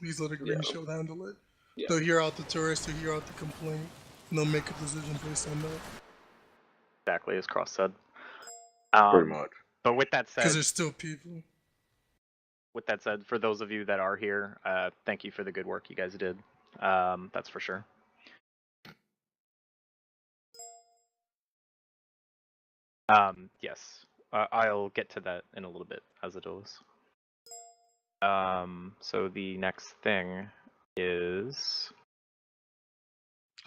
Please let a green shield handle it. Yeah. They'll hear out the tourist, they'll hear out the complaint, and they'll make a decision based on that. Exactly as Cross said. Pretty much. But with that said, because there's still people. With that said, for those of you that are here, thank you for the good work you guys did. That's for sure. Yes, I'll get to that in a little bit as it is. So the next thing is,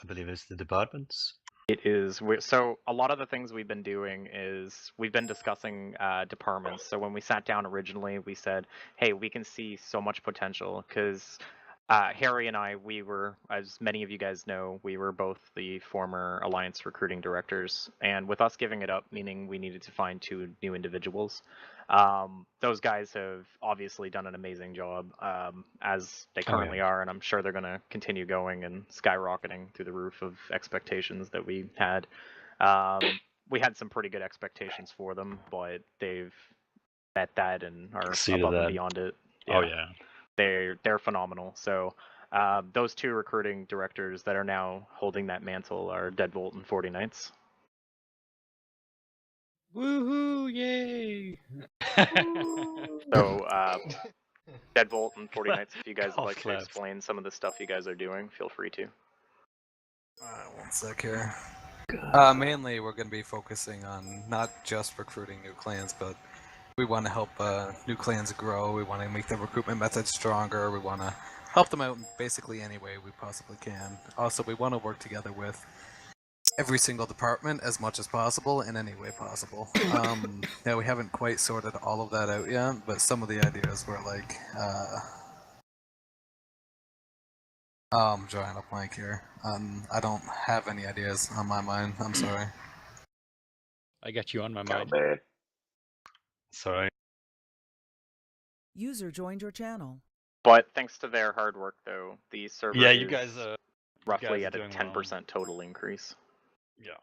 I believe it's the departments. it is, so a lot of the things we've been doing is we've been discussing departments. So when we sat down originally, we said, hey, we can see so much potential because Harry and I, we were, as many of you guys know, we were both the former Alliance recruiting directors. And with us giving it up, meaning we needed to find 2 new individuals, those guys have obviously done an amazing job, as they currently are, and I'm sure they're going to continue going and skyrocketing through the roof of expectations that we had. We had some pretty good expectations for them, but they've met that and are above and beyond it. Yeah. Oh yeah. They're phenomenal. So those 2 recruiting directors that are now holding that mantle are Deadbolt and 40 Knights. Woohoo! Yay! So Deadbolt and 40 Knights, if you guys would like to explain some of the stuff you guys are doing, feel free to. One sec here. Mainly, we're going to be focusing on not just recruiting new clans, but we want to help new clans grow. We want to make the recruitment method stronger. We want to help them out in basically any way we possibly can. Also, we want to work together with every single department as much as possible in any way possible. Now, we haven't quite sorted all of that out yet, but some of the ideas were like... I'm drawing a blank here. I don't have any ideas on my mind. I'm sorry. I got you on my Kind mind. of bad. Sorry. User joined your channel. But thanks to their hard work, though, the server Yeah, is you guys roughly are at a doing 10% well. total increase. Yeah.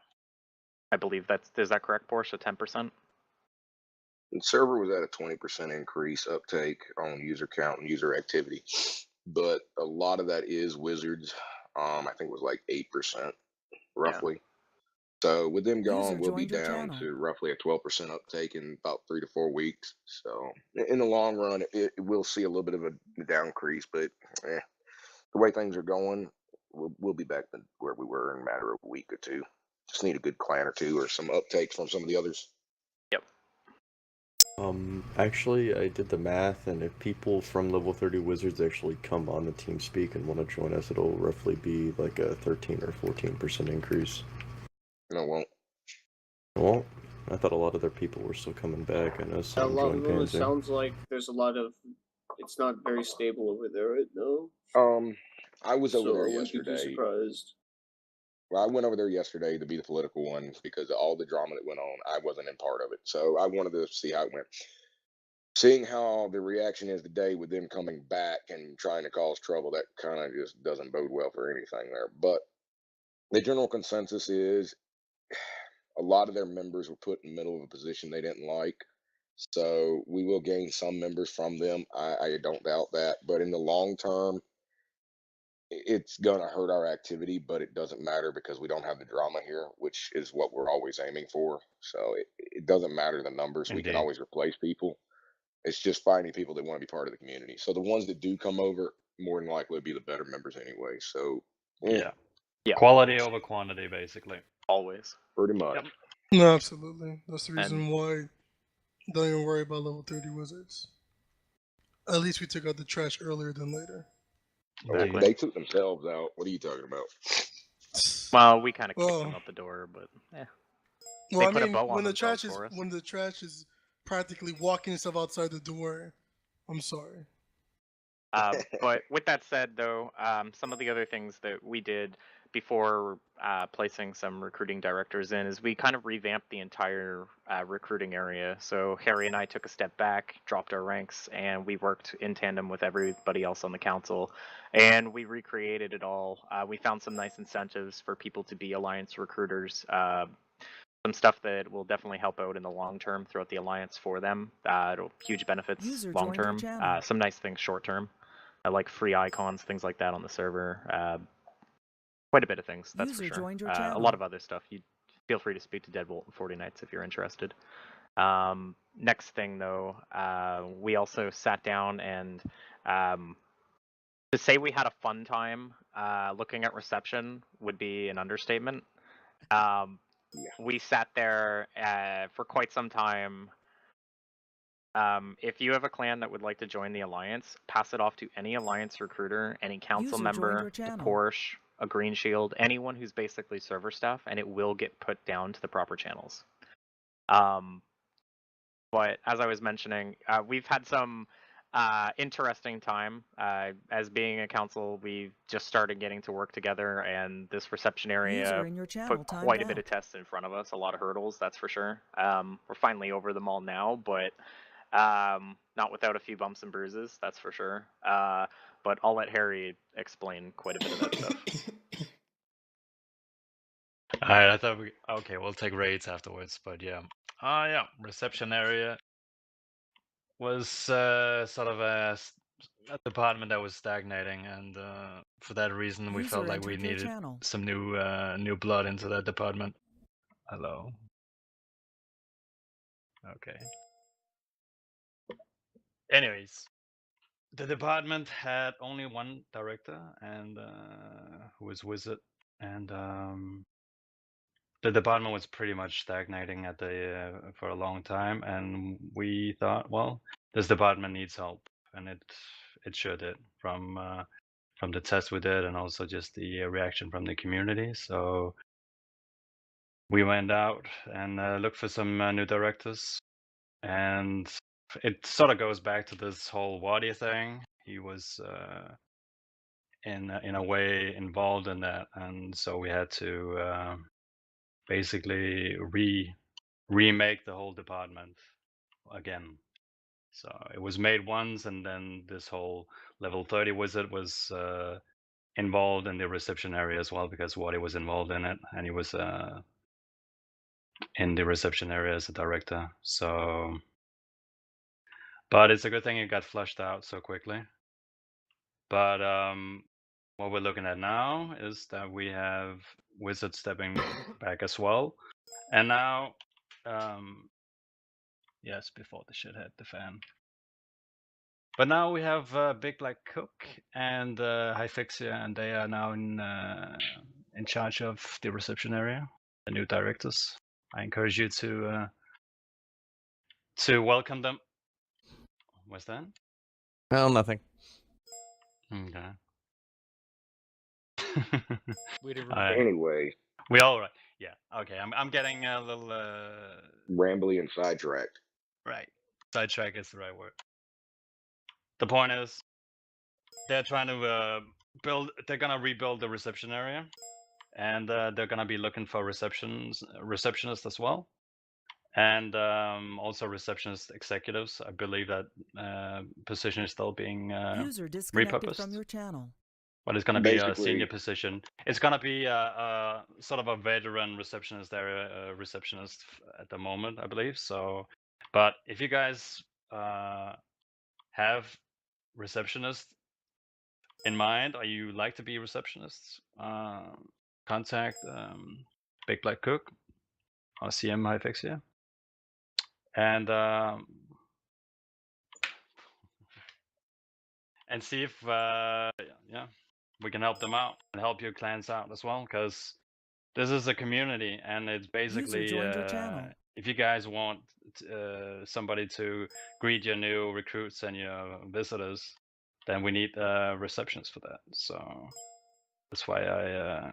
I believe is that correct, Porsche? 10%? The server was at a 20% increase uptake on user count and user activity, but a lot of that is wizards. I think it was like 8% roughly. Yeah. So with them gone, we'll be down to roughly a 12% uptake in about 3 to 4 weeks. So in the long run, it will see a little bit of a downcrease, but the way things are going, we'll be back to where we were in a matter of a week or 2. Just need a good clan or 2 or some uptake from some of the others. Yep. Actually, I did the math, and if people from level 30 wizards actually come on the TeamSpeak and want to join us, it'll roughly be like a 13 or 14% increase. No, it won't. It won't? I thought a lot of their people were still coming back. I know some A lot joined of them, it Panzer. sounds like there's a lot of... It's not very stable over there, right? No? I was over there yesterday. So I wouldn't be surprised. Well, I went over there yesterday to be the political one because of all the drama that went on. I wasn't in part of it. So I wanted to see how it went. Seeing how the reaction is today with them coming back and trying to cause trouble, that kind of just doesn't bode well for anything there. But the general consensus is a lot of their members were put in the middle of a position they didn't like. So we will gain some members from them. I don't doubt that. But in the long term, it's going to hurt our activity, but it doesn't matter because we don't have the drama here, which is what we're always aiming for. So it doesn't matter the numbers. Indeed. We can always replace people. It's just finding people that want to be part of the community. So the ones that do come over, more than likely, be the better members anyway. So yeah. Quality over quantity, basically. Always. Pretty much. Yep. No, absolutely. That's the reason why don't even worry about level 30 wizards. At least we took out the trash earlier than later. Exactly. They took themselves out. What are you talking about? Well, we kind of kicked them out the door, but Well, they I mean, when the trash is practically walking itself outside the door, I'm sorry. But with that said, though, some of the other things that we did before placing some recruiting directors in is we kind of revamped the entire recruiting area. So Harry and I took a step back, dropped our ranks, and we worked in tandem with everybody else on the council. And we recreated it all. We found some nice incentives for people to be Alliance recruiters. Some stuff that will definitely help out in the long term throughout the Alliance for them. Huge benefits long term. Some nice things short term. like free icons, things like that on the server. Quite a bit of things, that's User for sure. joined your A channel. lot of other stuff. You feel free to speak to Deadbolt and 40 Knights if you're interested. Next thing though, we also sat down and to say we had a fun time looking at reception would be an understatement. We sat there for quite some time. If you have a clan that would like to join the alliance, pass it off to any alliance recruiter, any council User joined member, your the channel. Porsche, a green shield, anyone who's basically server staff, and it will get put down to the proper channels. But as I was mentioning, we've had some interesting time. As being a council, we've just started getting to work together, and this reception area User in your channel put timed quite a bit of out. tests in front of us, a lot of hurdles, that's for sure. We're finally over them all now, but not without a few bumps and bruises, that's for sure. But I'll let Harry explain quite a bit of that stuff. Alright, I thought we'll take raids afterwards, but yeah. Yeah, reception area was sort of a department that was stagnating, and for that reason we felt User like we entered your needed channel. some new blood into that department. Hello. Okay. Anyways, the department had only one director, and who was Wizard, and the department was pretty much stagnating at the for a long time, and we thought, well, this department needs help, and it sure did from the test we did, and also just the reaction from the community. So we went out and looked for some new directors, and it sort of goes back to this whole Wadi thing. He was in a way involved in that, and so we had to basically remake the whole department again. So it was made once, and then this whole level 30 wizard was involved in the reception area as well, because Wadi was involved in it, and he was in the reception area as a director. So, but it's a good thing it got flushed out so quickly. But what we're looking at now is that we have Wizard stepping back as well, and now, yes, before the shit hit the fan. But now we have Big Black Cook and Hyfixia, and they are now in charge of the reception area, the new directors. I encourage you to welcome them. What's that? Well, nothing. Okay. Anyway, we all right. Yeah. Okay. I'm getting a little rambly and sidetracked. Right. Sidetrack is the right word. The point is, they're trying to build. They're gonna rebuild the reception area, and they're gonna be looking for receptionists as well, and also receptionist executives. I believe that position is still being User disconnected repurposed. from your channel. But it's going to be a senior position. It's going to be sort of a veteran receptionist area, receptionist at the moment, I believe. So, but if you guys have receptionists in mind, or you like to be receptionists, contact Big Black Cook or CM Hyfixia, and see if we can help them out and help your clans out as well, because this is a community, and it's basically if you guys want somebody to greet your new recruits and your visitors, then we need receptions for that. So that's why I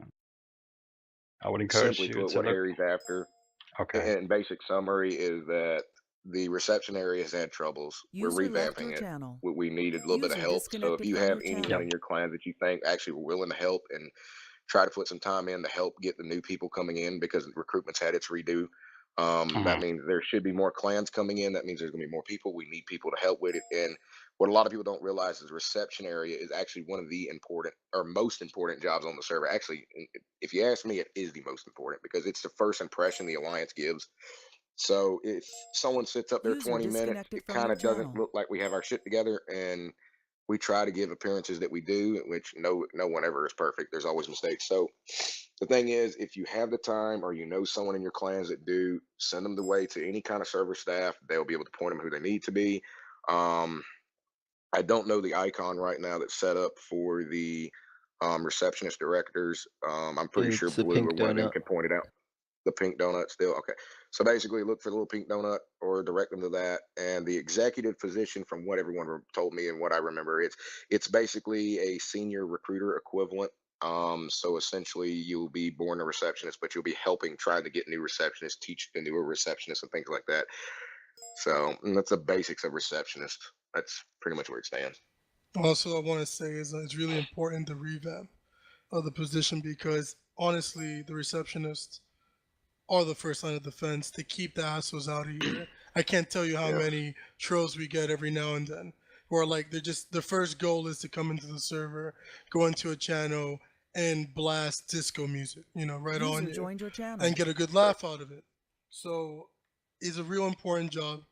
would encourage Simply you put, to what look. Harry's after, Okay. in basic summary, is that the reception area has had troubles. We're revamping it. We needed a little bit of help. So if you have anyone in your clan that you think actually were willing to help and try to put some time in to help get the new people coming in, because recruitment's had its redo, that means there should be more clans coming in. That means there's going to be more people. We need people to help with it. And what a lot of people don't realize is reception area is actually one of the important or most important jobs on the server. Actually, if you ask me, it is the most important, because it's the first impression the alliance gives. So if someone sits up there 20 minutes, it kind of doesn't look like we have our shit together, and we try to give appearances that we do, in which no one ever is perfect. There's always mistakes. So the thing is, if you have the time or you know someone in your clans that do, send them the way to any kind of server staff. They'll be able to point them who they need to be. I don't know the icon right now that's set up for the receptionist directors. I'm pretty sure It's a Blue pink or one of them donut. can point it out. The pink donut still okay. So basically, look for the little pink donut or direct them to that. And the executive position, from what everyone told me and what I remember, it's basically a senior recruiter equivalent. So essentially, you'll be born a receptionist, but you'll be helping try to get new receptionists, teach the newer receptionists, and things like that. So that's the basics of receptionist. That's pretty much where it stands. Also, I want to say is it's really important the revamp of the position because honestly, the receptionists are the first line of defense to keep the assholes out of here. I can't tell you how Yeah. many trolls we get every now and then, where like they're just the first goal is to come into the server, go into a channel, and blast disco music, right on User you, joined your channel. and get a good laugh out of it. So, it's a real important job.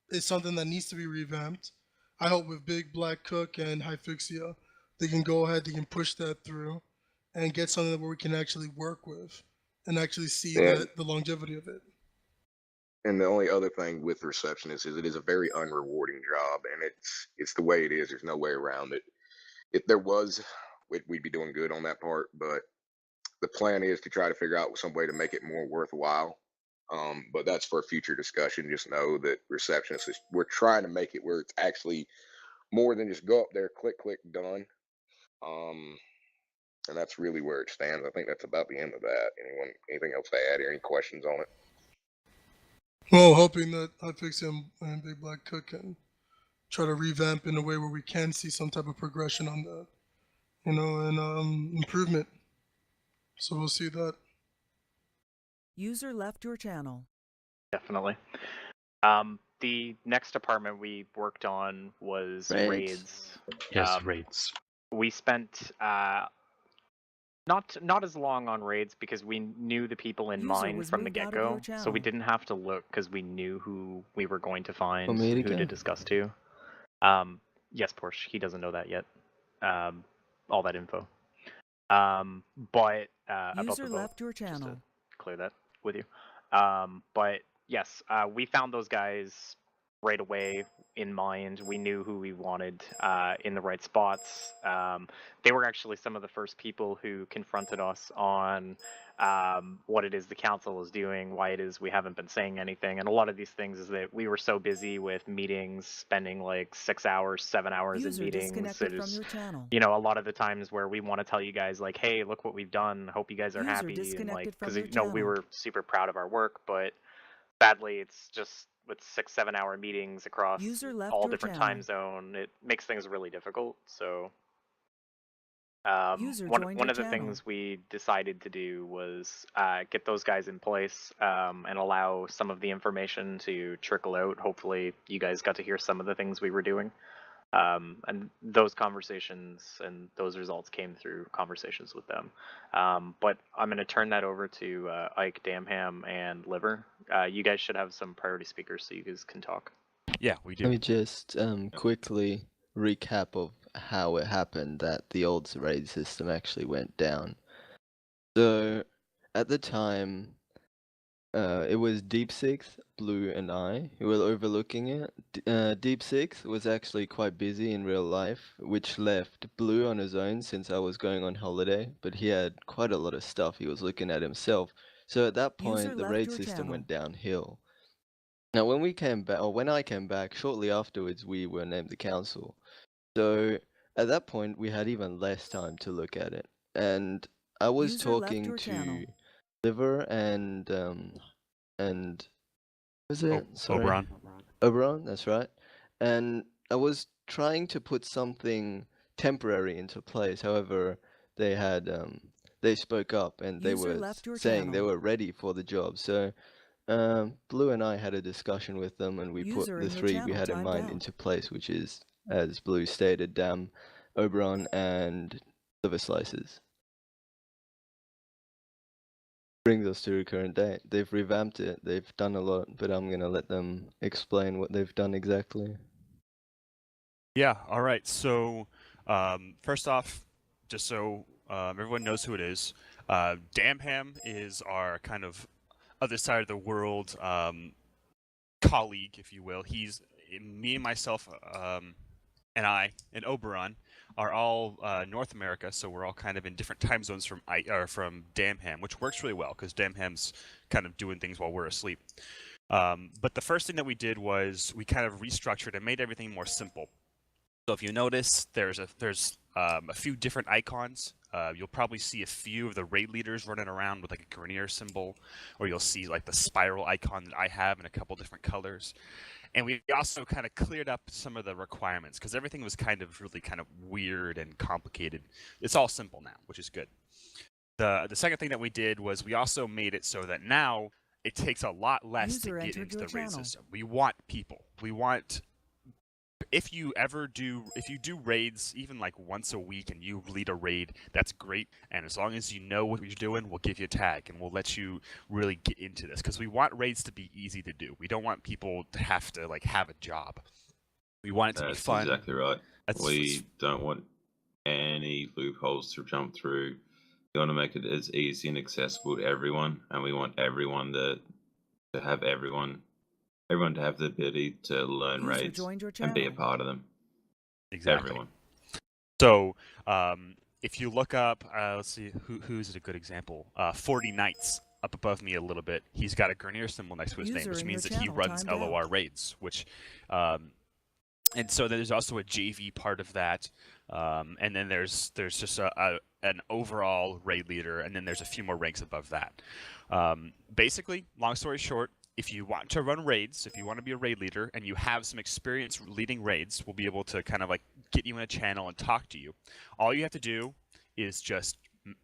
It's something that needs to be revamped. I hope with Big Black Cook and Hyfixia, they can go ahead, they can push that through, and get something where we can actually work with, and actually see Yeah. the longevity of it. And the only other thing with receptionist is it is a very unrewarding job, and it's the way it is. There's no way around it. If there was, we'd be doing good on that part. But the plan is to try to figure out some way to make it more worthwhile. But that's for future discussion. Just know that receptionists, we're trying to make it where it's actually more than just go up there, click, done. And that's really where it stands. I think that's about the end of that. Anything else to add or any questions on it? Well, hoping that Hyfixia and Big Black Cook can try to revamp in a way where we can see some type of progression on that, and improvement. So we'll see that. User left your channel. Definitely. The next department we worked on was Raids. raids. Yes, raids. We spent not as long on raids because we knew the people in User mind was from the moved out of your get-go, so we channel. didn't have to look because we knew who we were going to find, Want me to who to go? discuss to. Yes, Porsche, he doesn't know that yet. All that info. But about User the vote, left your just to channel. clear that with you. But yes, we found those guys right away in mind. We knew who we wanted in the right spots. They were actually some of the first people who confronted us on what it is the council is doing, why it is we haven't been saying anything. And a lot of these things is that we were so busy with meetings, spending like 6 hours, 7 hours in User meetings. disconnected It from is, your channel. a lot of the times where we want to tell you guys like, hey, look what we've done. Hope you guys are User happy. And disconnected like, from because your we channel. were super proud of our work, but sadly, it's just with 6-7 hour meetings across User left all your different channel. time zone, it makes things really difficult. So User one joined your of the channel. things we decided to do was get those guys in place and allow some of the information to trickle out. Hopefully you guys got to hear some of the things we were doing. And those conversations and those results came through conversations with them. But I'm going to turn that over to Ike, Damham, and Liver. You guys should have some priority speakers so you guys can talk. Yeah, we do. Let me just quickly recap of how it happened that the old raid system actually went down. So, at the time, it was Deep Six, Blue, and I who were overlooking it. Deep Six was actually quite busy in real life, which left Blue on his own since I was going on holiday, but he had quite a lot of stuff he was looking at himself. So at that User point, the left raid your system channel. went downhill. Now, when we came back, or when I came back, shortly afterwards, we were named the council. So at that point, we had even less time to look at it. And I was User left talking your channel. to Liver and was it? Sorry. Oberon. Oberon, that's right. And I was trying to put something temporary into place. However, they spoke up and they User were left your saying they channel. were ready for the job. So Blue and I had a discussion with them, and we put User the in your three we channel had in timed mind out. into place, which is, as Blue stated, Dam, Oberon, and Liver Slices. Brings us to the current day. They've revamped it, they've done a lot, but I'm gonna let them explain what they've done exactly. Yeah, all right. So, first off, just so everyone knows who it is, Damham is our kind of other side of the world colleague, if you will. He's me and myself, and I and Oberon are all North America, so we're all kind of in different time zones from Damham, which works really well because Damham's kind of doing things while we're asleep. But the first thing that we did was we kind of restructured and made everything more simple. So if you notice, there's a few different icons. You'll probably see a few of the raid leaders running around with like a Grineer symbol, or you'll see like the spiral icon that I have in a couple different colors. And we also kind of cleared up some of the requirements because everything was kind of really kind of weird and complicated. It's all simple now, which is good. The second thing that we did was we also made it so that now it takes a lot less User to get entered into your the raid channel. system. We want people. We want if you do raids even like once a week and you lead a raid, that's great. And as long as you know what you're doing, we'll give you a tag and we'll let you really get into this because we want raids to be easy to do. We don't want people to have to like have a job. We want it to be fun. That's exactly right. That's- We don't want any loopholes to jump through. We want to make it as easy and accessible to everyone, and we want everyone to have everyone to have the ability to learn User raids joined your and be a channel. part of them. Exactly. Everyone. So if you look up, let's see, who's a good example? 40 Knights up above me a little bit. He's got a Grineer symbol next to his name, User which in means your that he channel runs timed out. LOR raids, which and so there's also a JV part of that, and then there's just an overall raid leader, and then there's a few more ranks above that. Basically, long story short, if you want to run raids, if you want to be a raid leader, and you have some experience leading raids, we'll be able to kind of like get you in a channel and talk to you. All you have to do is just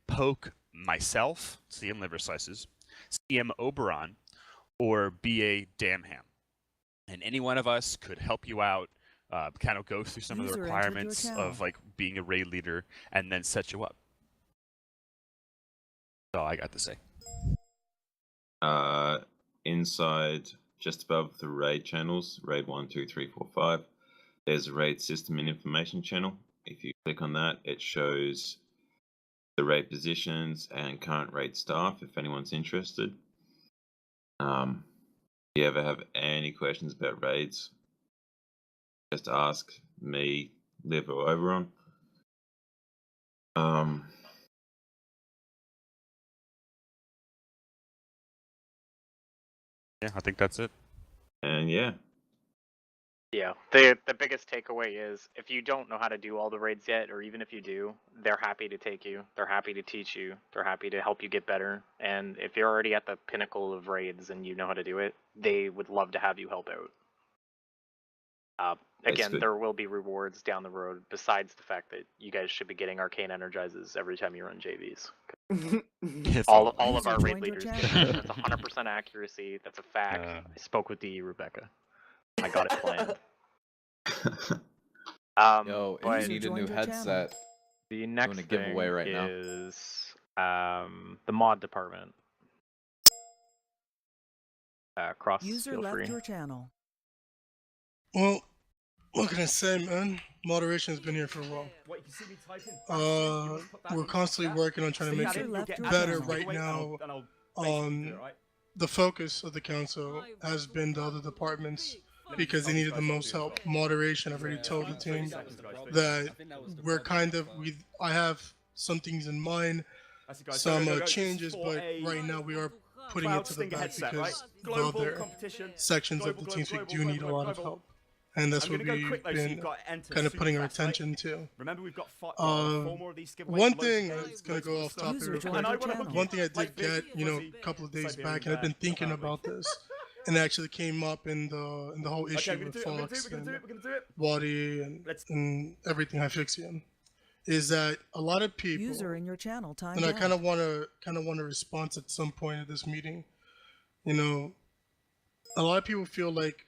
poke myself, CM Liver Slices, CM Oberon, or BA Damham. And any one of us could help you out, kind of go through some of the User entered your requirements channel. of like being a raid leader, and then set you up. That's all I got to say. Inside, just above the raid channels, raid 1, 2, 3, 4, 5, there's a raid system and information channel. If you click on that, it shows the raid positions and current raid staff if anyone's interested. If you ever have any questions about raids, just ask me, Liv, or Oberon. Yeah, I think that's it. And yeah. Yeah, the biggest takeaway is if you don't know how to do all the raids yet, or even if you do, they're happy to take you. They're happy to teach you. They're happy to help you get better. And if you're already at the pinnacle of raids and you know how to do it, they would love to have you help out. Again, there will be rewards down the road besides the fact that you guys should be getting arcane energizes every time you run JVs. all of our raid leaders get it. That's 100% accuracy. That's a fact. I spoke with the Rebecca. I got it planned. Yo, if but you need a new headset, the next doing a giveaway thing right now. is the mod department. Cross, User feel left free. your channel. Well, what can I say, man? Moderation's been here for a while. We're constantly working on trying to make it better right now. The focus of the council has been the other departments because they needed the most help. Moderation, I've already told the team that we're kind of, I have some things in mind, some changes, but right now we are putting it to the back because the other sections of the teams, we do need a lot of help. And that's what we've been kind of putting our attention to. Remember, we've got one thing that's going to go off topic real quick. One thing I did get, a couple of days back, and I've been thinking about this, and it actually came up in the whole issue with Fox and Wadi and everything Hyfixian, is that a lot of people, User in your channel timed and I out. kind of want to respond at some point of this meeting. A lot of people feel like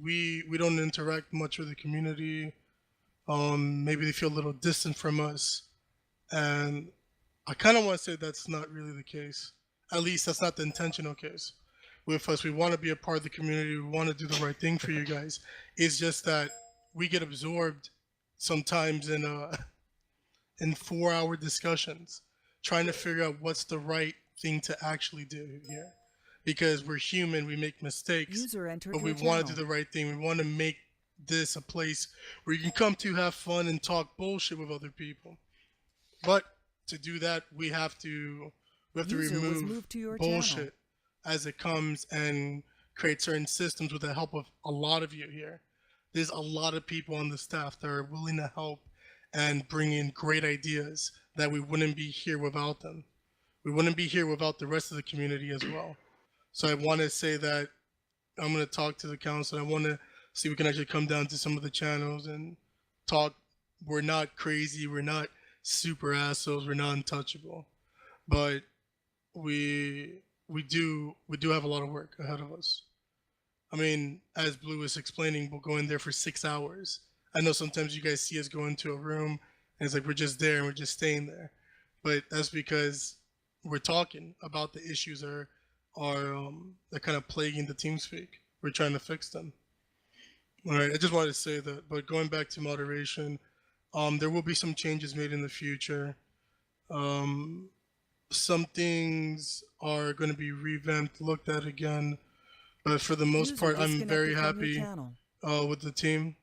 we don't interact much with the community. Maybe they feel a little distant from us, and I kind of want to say that's not really the case. At least that's not the intentional case with us. We want to be a part of the community. We want to do the right thing for you guys. It's just that we get absorbed sometimes in 4-hour discussions trying to figure out what's the right thing to actually do here, because we're human, we make mistakes, User entered but we your want to do channel. the right thing. We want to make this a place where you can come to have fun and talk bullshit with other people. But to do that, we have to User was remove moved to your bullshit as it comes and create certain systems with the help of a lot of you here. There's a lot of people on the staff that are willing to help and bring in great ideas that we wouldn't be here without them. We wouldn't be here without the rest of the community as well. So I want to say that I'm going to talk to the council. I want to see if we can actually come down to some of the channels and talk. We're not crazy. We're not super assholes. We're not untouchable. But we do have a lot of work ahead of us. I mean, as Blue was explaining, we'll go in there for 6 hours. I know sometimes you guys see us go into a room and it's like we're just there and we're just staying there, but that's because we're talking about the issues that are kind of plaguing the TeamSpeak. We're trying to fix them. All right, I just wanted to say that. But going back to moderation, there will be some changes made in the future. Some things are going to be revamped, looked at again. But for the most part, I'm very happy with the team.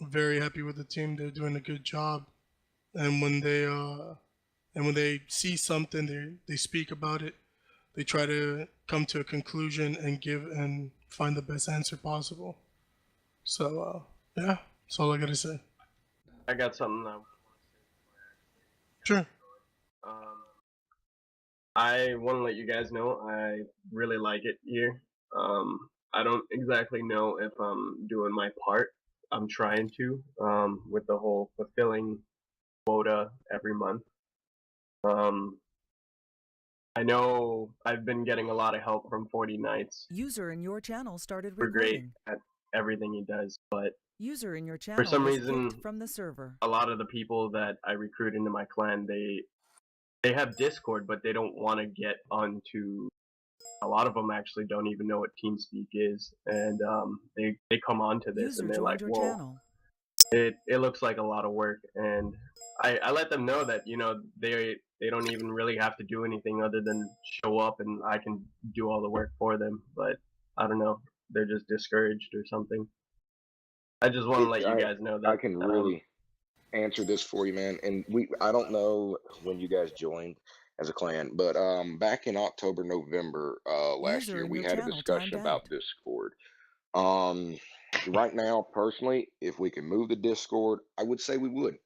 Very happy with the team. They're doing a good job. And when they see something, they speak about it. They try to come to a conclusion and find the best answer possible. So yeah, that's all I gotta say. I got something now. Sure. I want to let you guys know I really like it here. I don't exactly know if I'm doing my part. I'm trying to, with the whole fulfilling quota every month. I know I've been getting a lot of help from 40 Nights. User in your channel started We're great recording. at everything he does, but User in your channel for some was reason, kicked from the server. a lot of the people that I recruit into my clan, they have Discord, but they don't want to get onto. A lot of them actually don't even know what TeamSpeak is, and they come onto this User and they're joined like, your "Whoa, channel. it looks like a lot of work." And I let them know that they don't even really have to do anything other than show up, and I can do all the work for them. But I don't know, they're just discouraged or something. I just want to let you guys know that I can really answer this for you, man. And I don't know when you guys joined as a clan, but back in October, November last User year, in we your had a channel discussion timed about out. Discord. Right now, personally, if we can move the Discord, I would say we would.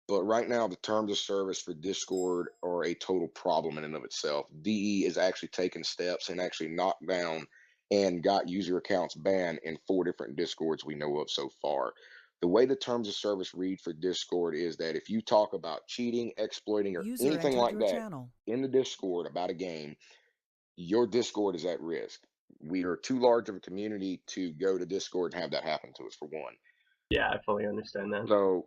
But right now, the terms of service for Discord are a total problem in and of itself. DE is actually taking steps and actually knocked down and got user accounts banned in 4 different Discords we know of so far. The way the terms of service read for Discord is that if you talk about cheating, exploiting, or User anything entered like your that channel. in the Discord about a game, your Discord is at risk. We are too large of a community to go to Discord and have that happen to us, for one. Yeah, I fully understand that. So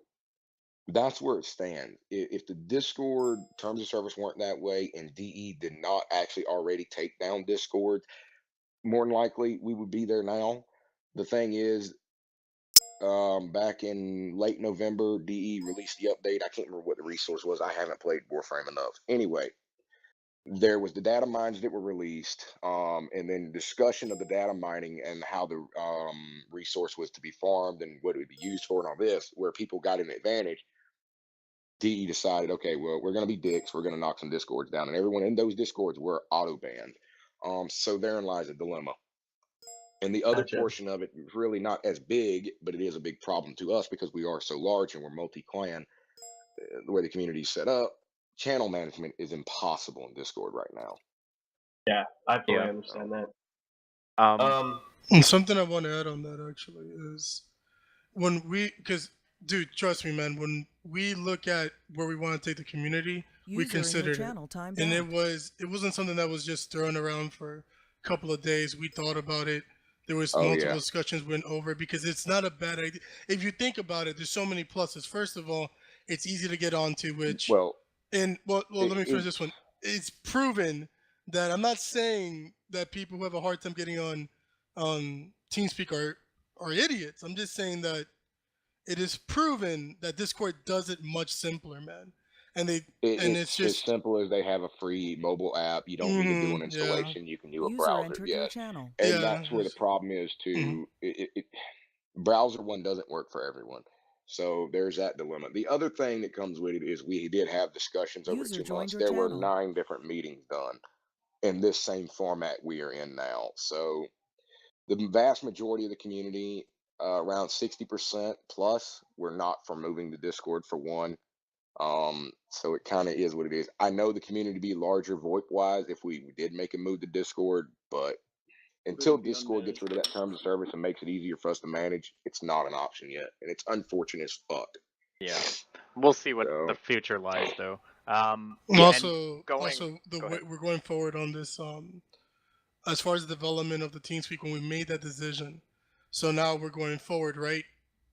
that's where it stands. If the Discord terms of service weren't that way and DE did not actually already take down Discord, more than likely we would be there now. The thing is, back in late November, DE released the update. I can't remember what the resource was. I haven't played Warframe enough. Anyway, there was the data mines that were released, and then discussion of the data mining and how the resource was to be farmed and what it would be used for and all this, where people got an advantage. DE decided, okay, well, we're going to be dicks. We're going to knock some Discords down. And everyone in those Discords were auto banned. So therein lies a dilemma. And the other Gotcha. portion of it is really not as big, but it is a big problem to us because we are so large and we're multi-clan. The way the community is set up, channel management is impossible in Discord right now. Yeah, I fully Yeah. understand that. And something I want to add on that actually is because dude, trust me, man, when we look at where we want to take the community, we User in your considered it. channel timed And out. it wasn't something that was just thrown around for a couple of days. We thought about it. There was Oh, multiple yeah. discussions went over because it's not a bad idea. If you think about it, there's so many pluses. First of all, it's easy to get onto, which Well, let me finish this one. It's proven that I'm not saying that people who have a hard time getting on TeamSpeak are idiots. I'm just saying that it is proven that Discord does it much simpler, man. And it's It's as just simple as they have a free mobile app. You don't need to do an yeah, installation. You can do a User browser. entered your Yes, channel. and yeah. that's where the problem is too. Browser one doesn't work for everyone. So there's that dilemma. The other thing that comes with it is we did have discussions over the User 2 joined months. your There were channel. 9 different meetings done in this same format we are in now. So the vast majority of the community, around 60% plus, were not for moving to Discord for one. So it kind of is what it is. I know the community to be larger VoIP wise if we did make a move to Discord, but until Discord gets rid of that terms of service and makes it easier for us to manage, it's not an option yet, and it's unfortunate as fuck. Yeah, we'll see what So the future lies, though. And Yeah, also, and going, also the go way ahead. we're going forward on this. As far as the development of the TeamSpeak, when we made that decision, so now we're going forward, right?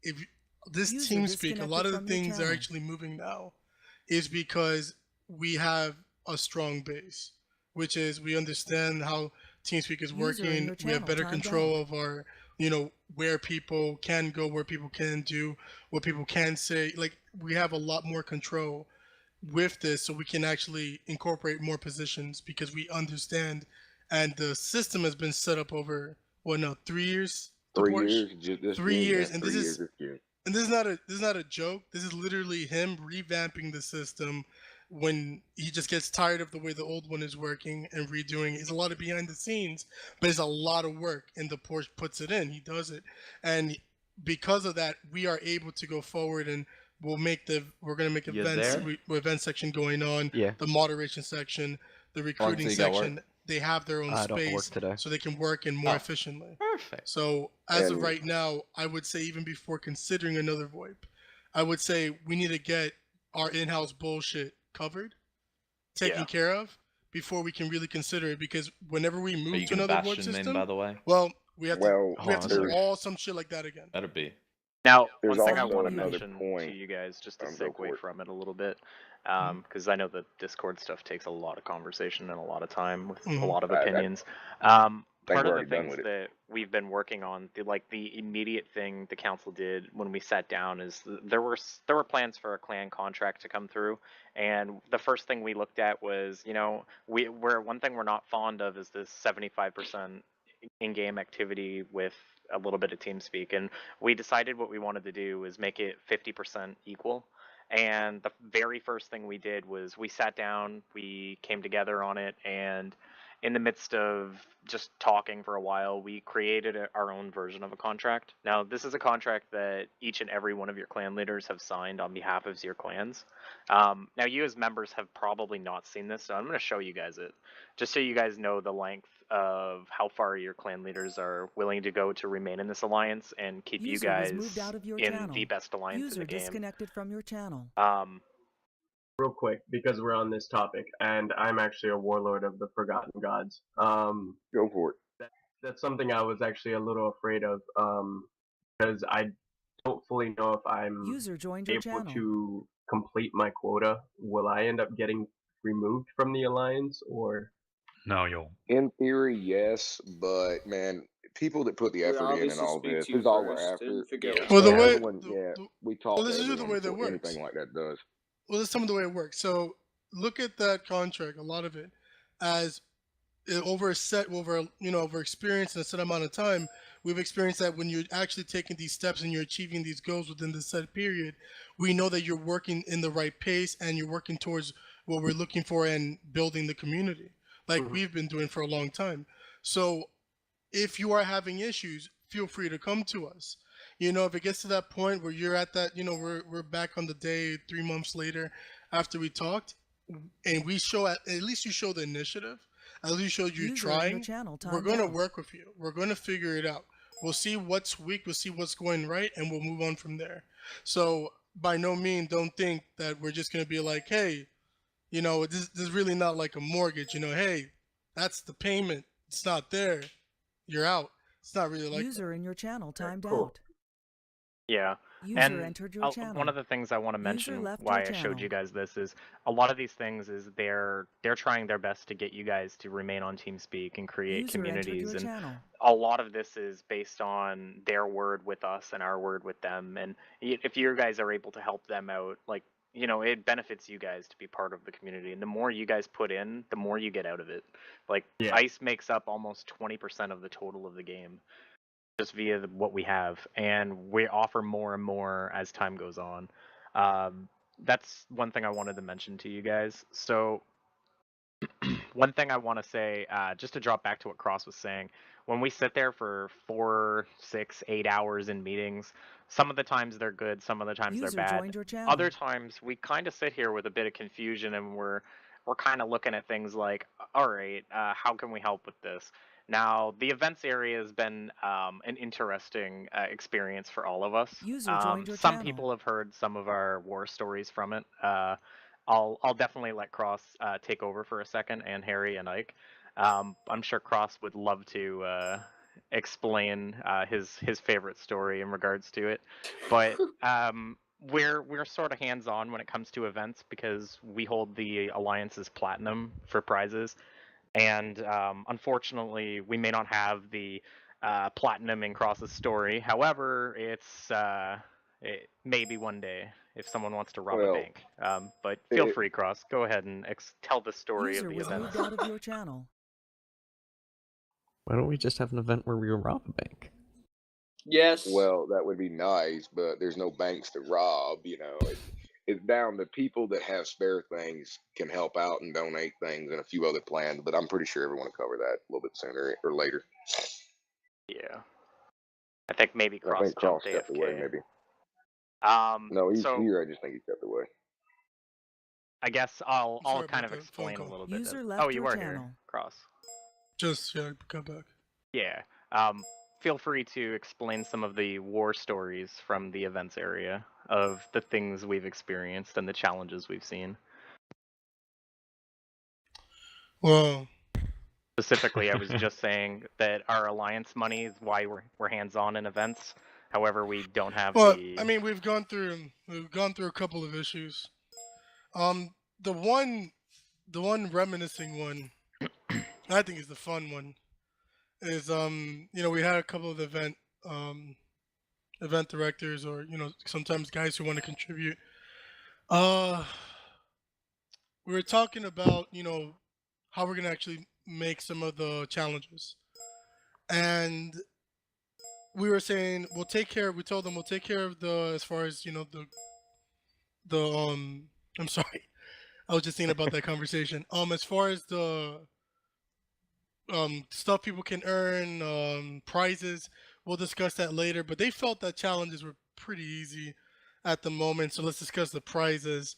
If this User TeamSpeak, a lot disconnected of the from your things are channel. actually moving now, is because we have a strong base, which is we understand how TeamSpeak is User in working. your We have channel better timed control out. of our, where people can go, where people can do, what people can say. Like we have a lot more control with this, so we can actually incorporate more positions because we understand, and the system has been set up over what now 3 years. 3 Porsche? years, just this 3 June, years, yeah, and 3 years this June. this is not a joke. This is literally him revamping the system when he just gets tired of the way the old one is working and redoing it. It's a lot of behind the scenes, but it's a lot of work, and the Porsche puts it in. He does it, and because of that, we are able to go forward, and we're gonna make You events, there? event section going on, Yeah. the moderation section, the recruiting you got work? section. They have their own I don't work space, today. so they can work in more Oh. efficiently. Perfect. So as of And- right now, I would say even before considering another VoIP, I would say we need to get our in-house bullshit covered, taken Yeah. care of, before we can really consider it. Because whenever we Are move you to gonna another bash VoIP the name, system, by the way? well, we have to Well, we have to do there's- all some shit like that again. Better be. Now, There's one thing I also want to another mention to point. you guys, just to Go for segue it. from it a little bit, because I know the Discord stuff takes a lot of conversation and a lot of time with a lot of opinions. Part of we're the already done things with it. that we've been working on, the immediate thing the council did when we sat down is there were plans for a clan contract to come through, and the first thing we looked at was, we're one thing we're not fond of is this 75% in-game activity with a little bit of TeamSpeak, and we decided what we wanted to do was make it 50% equal. And the very first thing we did was we sat down, we came together on it, and in the midst of just talking for a while, we created our own version of a contract. Now, this is a contract that each and every one of your clan leaders have signed on behalf of your clans. Now, you as members have probably not seen this, so I'm going to show you guys it, just so you guys know the length of how far your clan leaders are willing to go to remain in this alliance and keep you User was guys moved out of your in channel. the best alliance User in the game. disconnected from your channel. Real quick, because we're on this topic, and I'm actually a warlord of the Forgotten Gods. Go for it. That's something I was actually a little afraid of, because I don't fully know if I'm User joined your able channel. to complete my quota. Will I end up getting removed from the alliance, or? No, you'll. In theory, yes, but man, people that put the effort in and obviously all speak this, to you this is all we're first after. and figure out Well, the what's way everyone, we talk well, to this is the everyone way that before works. anything like that does. Well, that's some of the way it works. So look at that contract, a lot of it, as over experience and a set amount of time, we've experienced that when you're actually taking these steps and you're achieving these goals within the set period, we know that you're working in the right pace and you're working towards what we're looking for and building the community like we've been doing for a long time. So if you are having issues, feel free to come to us. If it gets to that point where you're at that, we're back on the day 3 months later after we talked, and we show at least you show the initiative, at least you showed you're User in your trying. channel We're timed going to out. work with you. We're going to figure it out. We'll see what's weak. We'll see what's going right, and we'll move on from there. So by no means don't think that we're just going to be like, hey, this is really not like a mortgage. Hey, that's the payment. It's not there. You're out. It's not really like User in your channel timed cool. out. Yeah. User And entered your channel. one of the things I want to User mention left why your I showed channel. you guys this is a lot of these things is they're trying their best to get you guys to remain on TeamSpeak and create User entered communities, your and channel. a lot of this is based on their word with us and our word with them. And if you guys are able to help them out, like, you know, it benefits you guys to be part of the community. And the more you guys put in, the more you get out of it. Like, Yeah. ICE makes up almost 20% of the total of the game just via what we have, and we offer more and more as time goes on. That's one thing I wanted to mention to you guys. So one thing I want to say, just to drop back to what Cross was saying, when we sit there for 4, 6, 8 hours in meetings, some of the times they're good, some of the times User they're bad. joined your channel. Other times we kind of sit here with a bit of confusion, and we're kind of looking at things like, all right, how can we help with this? Now, the events area has been an interesting experience for all of us. User joined your Some channel. people have heard some of our war stories from it. I'll definitely let Cross take over for a second, and Harry and Ike. I'm sure Cross would love to explain his favorite story in regards to it, but we're sort of hands-on when it comes to events because we hold the Alliance's platinum for prizes. And unfortunately, we may not have the platinum in Cross's story. However, it maybe one day if someone wants to rob a Well, bank. But feel it, free, Cross. Go ahead and tell the story User of the was event. moved out of your channel. Why don't we just have an event where we rob a bank? Yes. well, that would be nice, but there's no banks to rob. You know, it's down to people that have spare things can help out and donate things and a few other plans. But I'm pretty sure everyone will cover that a little bit sooner or later. Yeah. I think maybe I Cross think Cross jumped stepped away, AFK. maybe. Um, No, he's so here. I just think he stepped away. I guess I'll Sorry kind about of that phone explain a call. little bit. User Of, left oh, you your were channel. here, Cross. Just yeah, got back. Yeah. Feel free to explain some of the war stories from the events area of the things we've experienced and the challenges we've seen. Well, Specifically, I was just saying that our alliance money is why we're hands-on in events. However, we don't have well, the. I mean, we've gone through a couple of issues. The one reminiscing one, I think is the fun one, is we had a couple of event directors, or sometimes guys who want to contribute. We were talking about how we're gonna actually make some of the challenges, and we were saying we'll take care. We told them we'll take care of as far as the I'm sorry, I was just thinking about that conversation. As far as the stuff people can earn, prizes, we'll discuss that later. But they felt that challenges were pretty easy at the moment, so let's discuss the prizes.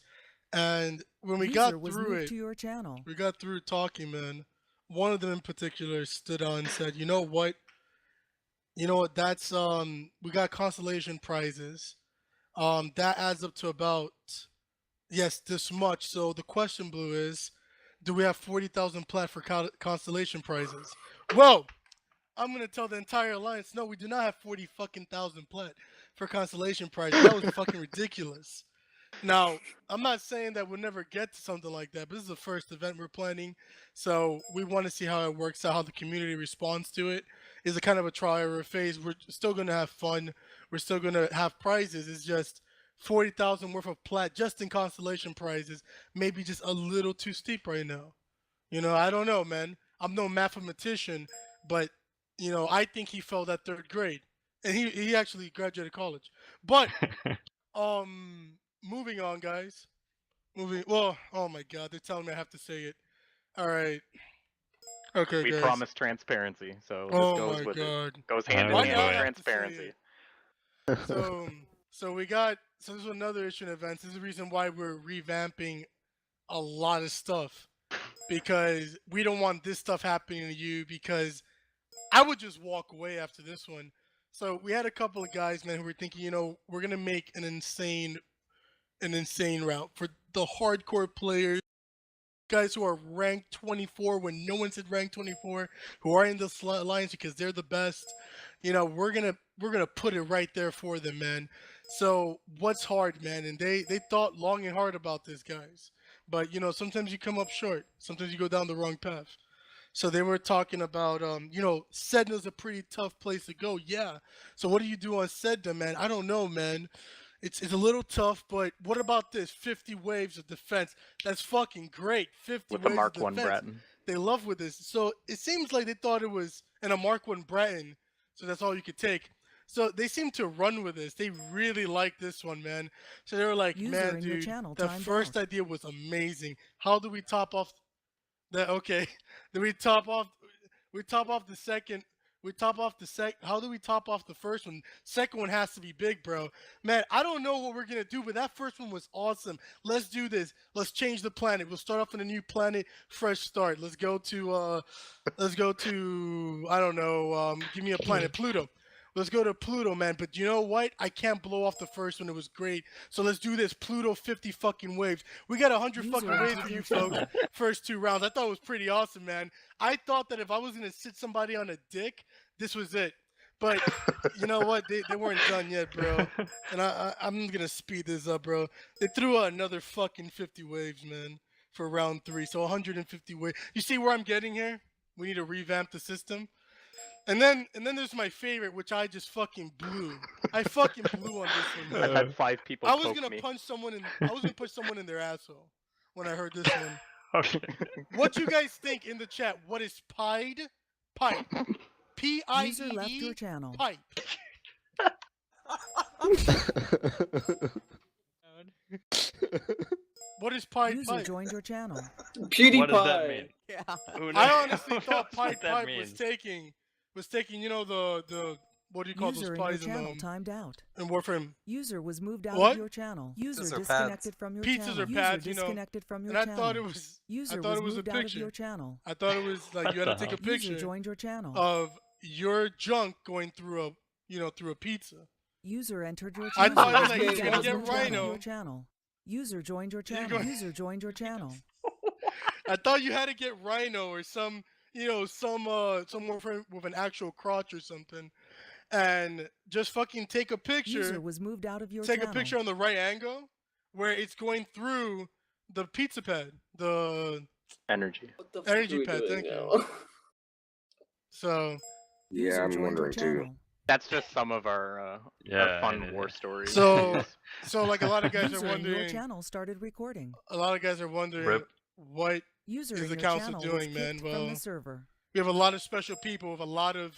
And when we User got was through moved it, to your channel. we got through talking, man. One of them in particular stood on and said, "You know what? That's we got constellation prizes. That adds up to about this much. So the question, Blue, is, do we have 40,000 plat for constellation prizes?" Well, I'm gonna tell the entire alliance, no, we do not have 40 fucking thousand plat for constellation prizes. That was fucking ridiculous. Now, I'm not saying that we'll never get to something like that, but this is the first event we're planning, so we want to see how it works out, how the community responds to it. Is it kind of a trial or a phase? We're still gonna have fun. We're still gonna have prizes. It's just 40,000 worth of plat just in constellation prizes, maybe just a little too steep right now. I don't know, man. I'm no mathematician, but I think he failed at third grade, and he actually graduated college. But moving on, guys. Well, oh my God, they're telling me I have to say it. All right. Okay, We guys. promise transparency, so this Oh goes my with God. it. Goes hand in Why hand do I with have to say transparency. it? So this is another issue in events. This is the reason why we're revamping a lot of stuff, because we don't want this stuff happening to you, because I would just walk away after this one. So we had a couple of guys, man, who were thinking, we're gonna make an insane route for the hardcore players, guys who are ranked 24 when no one's at rank 24, who are in this alliance because they're the best. We're gonna put it right there for them, man. So what's hard, man? And they thought long and hard about this, guys. But you know, sometimes you come up short. Sometimes you go down the wrong path. So they were talking about, you know, Sedna's a pretty tough place to go. Yeah. So what do you do on Sedna, man? I don't know, man. It's a little tough, but what about this? 50 waves of defense. That's fucking great. 50 With the waves Mark of One defense. Breton. They love with this. So it seems like they thought it was and a Mark One Breton. So that's all you could take. So they seem to run with this. They really like this one, man. So they were like, User man, in your dude, channel the timed first out. idea was amazing. How do we top off that? Okay. Then we top off the second. We top off the How do we top off the first one? Second one has to be big, bro. Man, I don't know what we're gonna do, but that first one was awesome. Let's do this. Let's change the planet. We'll start off on a new planet, fresh start. Let's go to I don't know. Give me a planet, Pluto. Let's go to Pluto, man. But you know what? I can't blow off the first one. It was great. So let's do this. Pluto 50 fucking waves. We got 100 User fucking waves for entered you your folks. channel. First 2 rounds. I thought it was pretty awesome, man. I thought that if I was going to sit somebody on a dick, this was it. But you know what? They weren't done yet, bro. And I'm going to speed this up, bro. They threw out another fucking 50 waves, man, for round 3. So 150 waves. You see where I'm getting here? We need to revamp the system. And then there's my favorite, which I just fucking blew. I fucking blew on this one, I've man. had 5 people I was poke gonna me. punch someone in. I was gonna punch someone in their asshole when I heard this one. Okay. What you guys think in the chat? What is pied? Pipe. P-I-E-E. User left your channel. Pipe. What is pied? User Pipe? joined your channel. PewDiePie. What does that mean? Yeah. Who I knows- honestly who thought knows what pipe that pipe means? was taking. You know the what do you call User those in your pies channel in timed out. Warframe? User was moved out What? of your channel. User Pizzas are disconnected pads. from your Pizzas channel. are pads, User you know. disconnected from your And I channel. thought it was. User I thought it was a moved out of picture. your channel. I thought it was like you had to What the take a hell? User picture joined your channel. of your junk going through a pizza. User entered your I channel. thought it was like, User you're gonna was get moved out of Rhino. your channel. User joined your You're channel. going- User joined your channel. I thought you had to get Rhino or some someone with an actual crotch or something, and just fucking take a picture. User was moved out of your Take channel. a picture on the right angle where it's going through the pizza pad, the Energy. What the fuck energy are we pad. doing Thank now? you. So Yeah, User I'm joined your wondering too. channel. That's just some of our Yeah, fun it war is. stories. so like a lot of guys are User in your wondering. channel started recording. A lot of guys are wondering Rip. what User is in the your council channel doing, was man? kicked from Well, the server. we have a lot of special people with a lot of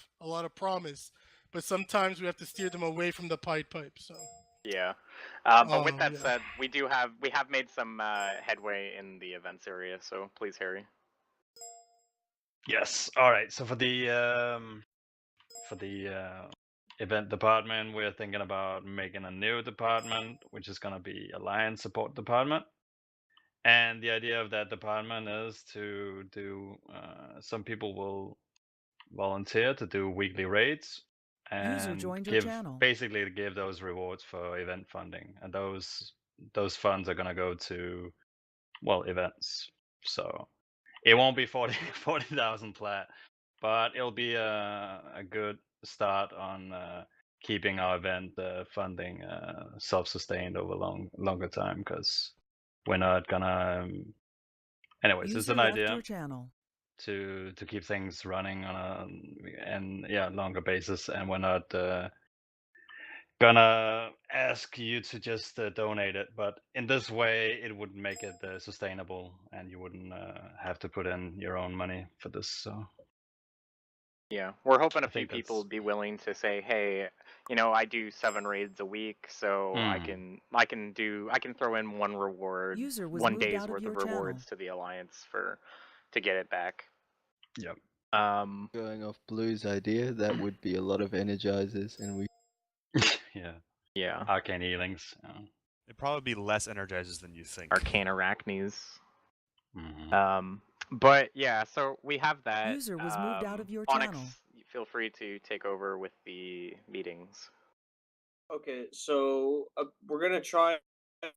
promise, but sometimes we have to steer them away from the pipe. So Yeah. But with that yeah. said, we have made some headway in the events area. So please, Harry. Yes. All right. So for the event department, we're thinking about making a new department, which is going to be Alliance Support Department. And the idea of that department is to do. Some people will volunteer to do weekly raids User and joined your give channel. basically to give those rewards for event funding, and those funds are going to go to events. So it won't be 40,000 plat, but it'll be a good start on keeping our event funding self-sustained over longer time, because we're not gonna. Anyways, it's User an left idea your channel. to keep things running on a longer basis, and we're not gonna ask you to just donate it, but in this way it would make it sustainable, and you wouldn't have to put in your own money for this. So Yeah, we're hoping a I few think people that's- would be willing to say, hey, I do 7 raids a week, so I Mm. can throw in one reward, User was one moved day's out of worth your of rewards to the Alliance to get it back. Yep. Going off Blue's idea, that would be a lot of energizers, and we. Yeah. Arcane healings. It'd probably be less energizers than you think. Arcane arachnes. Mm-hmm. But yeah, so we have that. User was moved out of your Onyx, channel. feel free to take over with the meetings. Okay, so we're gonna try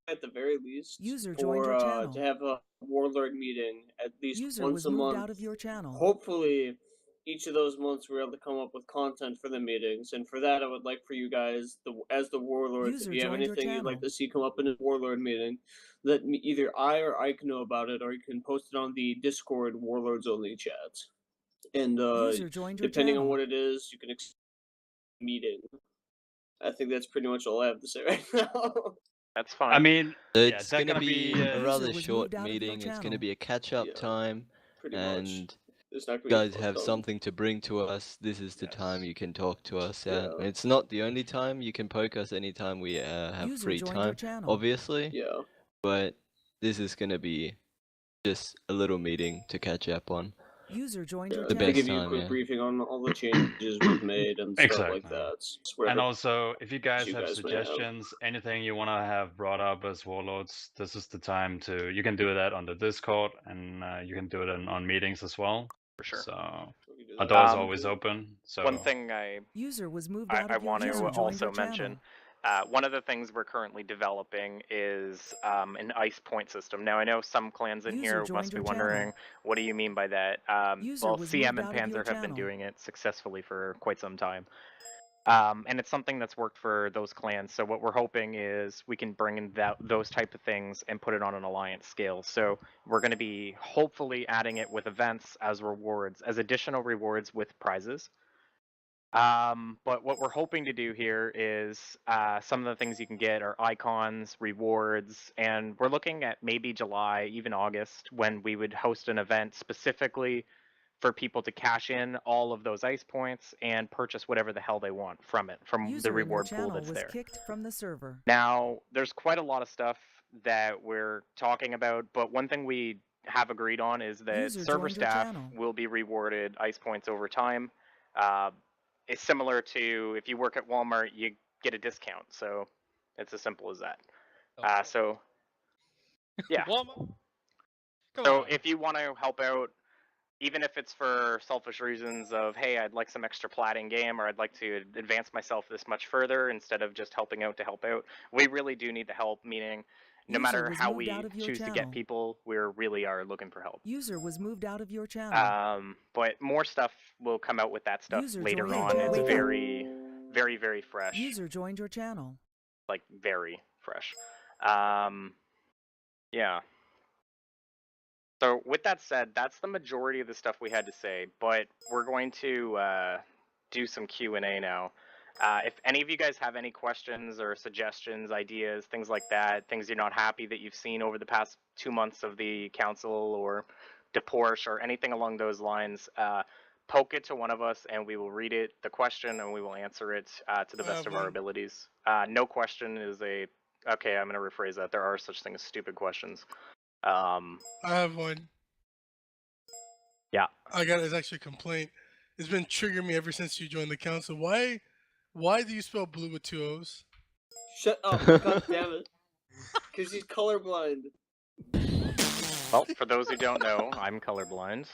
at the very least User joined your channel. to have a warlord meeting at least User once was a moved month. out of your channel. Hopefully, each of those months we're able to come up with content for the meetings, and for that I would like for you guys, as the warlords, User if you have joined your anything you'd like channel. to see come up in a warlord meeting, let me, either I or Ike know about it, or you can post it on the Discord warlords only chat. And User joined your depending on channel. what it is, you can meeting. I think that's pretty much all I have to say right now. That's I fine. mean, yeah, It's that's gonna gonna be be. a User rather was short moved out of your meeting. It's gonna channel. be a catch-up Yeah, time, pretty much. and There's not you gonna be guys a have ton. something to bring to us. This is the time Yes. you can talk to us at. Yeah. It's not the only time. You can poke us anytime we have User free joined your time, channel. obviously. Yeah. But this is gonna be just a little meeting to catch up on. User joined your The To channel. best give you a time, quick yeah. briefing on all the changes we've made and stuff like Exactly. that. And also, if you guys you have guys may have. suggestions, anything you want to have brought up as warlords, this is the time to. You can do that on the Discord, and you can do it on meetings as well. For sure. So We can do our that. door is always open. So One thing User was moved out I of your want to channel. User joined also your mention, channel. one of the things we're currently developing is an ice point system. Now, I know some clans in User here joined must be your wondering, channel. what do you mean by that? User Well, was CM moved and out of your Panzer have been channel. doing it successfully for quite some time. And it's something that's worked for those clans. So what we're hoping is we can bring in those type of things and put it on an alliance scale. So we're going to be hopefully adding it with events as rewards, as additional rewards with prizes. But what we're hoping to do here is some of the things you can get are icons, rewards, and we're looking at maybe July, even August, when we would host an event specifically for people to cash in all of those ice points and purchase whatever the hell they want from it, from the User in your reward pool channel that's was there. kicked from the server. Now, there's quite a lot of stuff that we're talking about, but one thing we have agreed on is that User server joined your staff channel. will be rewarded ice points over time. It's similar to if you work at Walmart, you get a discount. So it's as simple as that. So yeah. Walmart. Come So on. if you want to help out, even if it's for selfish reasons of, hey, I'd like some extra plat in game, or I'd like to advance myself this much further instead of just helping out to help out, we really do need the help, meaning no User matter was how moved we out of your choose to channel. get people, we really are looking for help. User was moved out of your channel. But more stuff will come out with that stuff User later joined your on. channel. It's Wake up. very, very, very fresh. User joined your channel. Like very fresh. Yeah. So with that said, that's the majority of the stuff we had to say, but we're going to do some Q&A now. If any of you guys have any questions or suggestions, ideas, things like that, things you're not happy that you've seen over the past 2 months of the council or DePorsche or anything along those lines, poke it to one of us and we will read it, the question, and we will answer it to the best of our abilities. No question is a... Okay, I'm going to rephrase that. There are such things as stupid questions. I have one. Yeah. It's actually a complaint. It's been triggering me ever since you joined the council. Why do you spell blue with 2 O's? Shut up! God damn it! Because he's colorblind. Well, for those who don't know, I'm colorblind.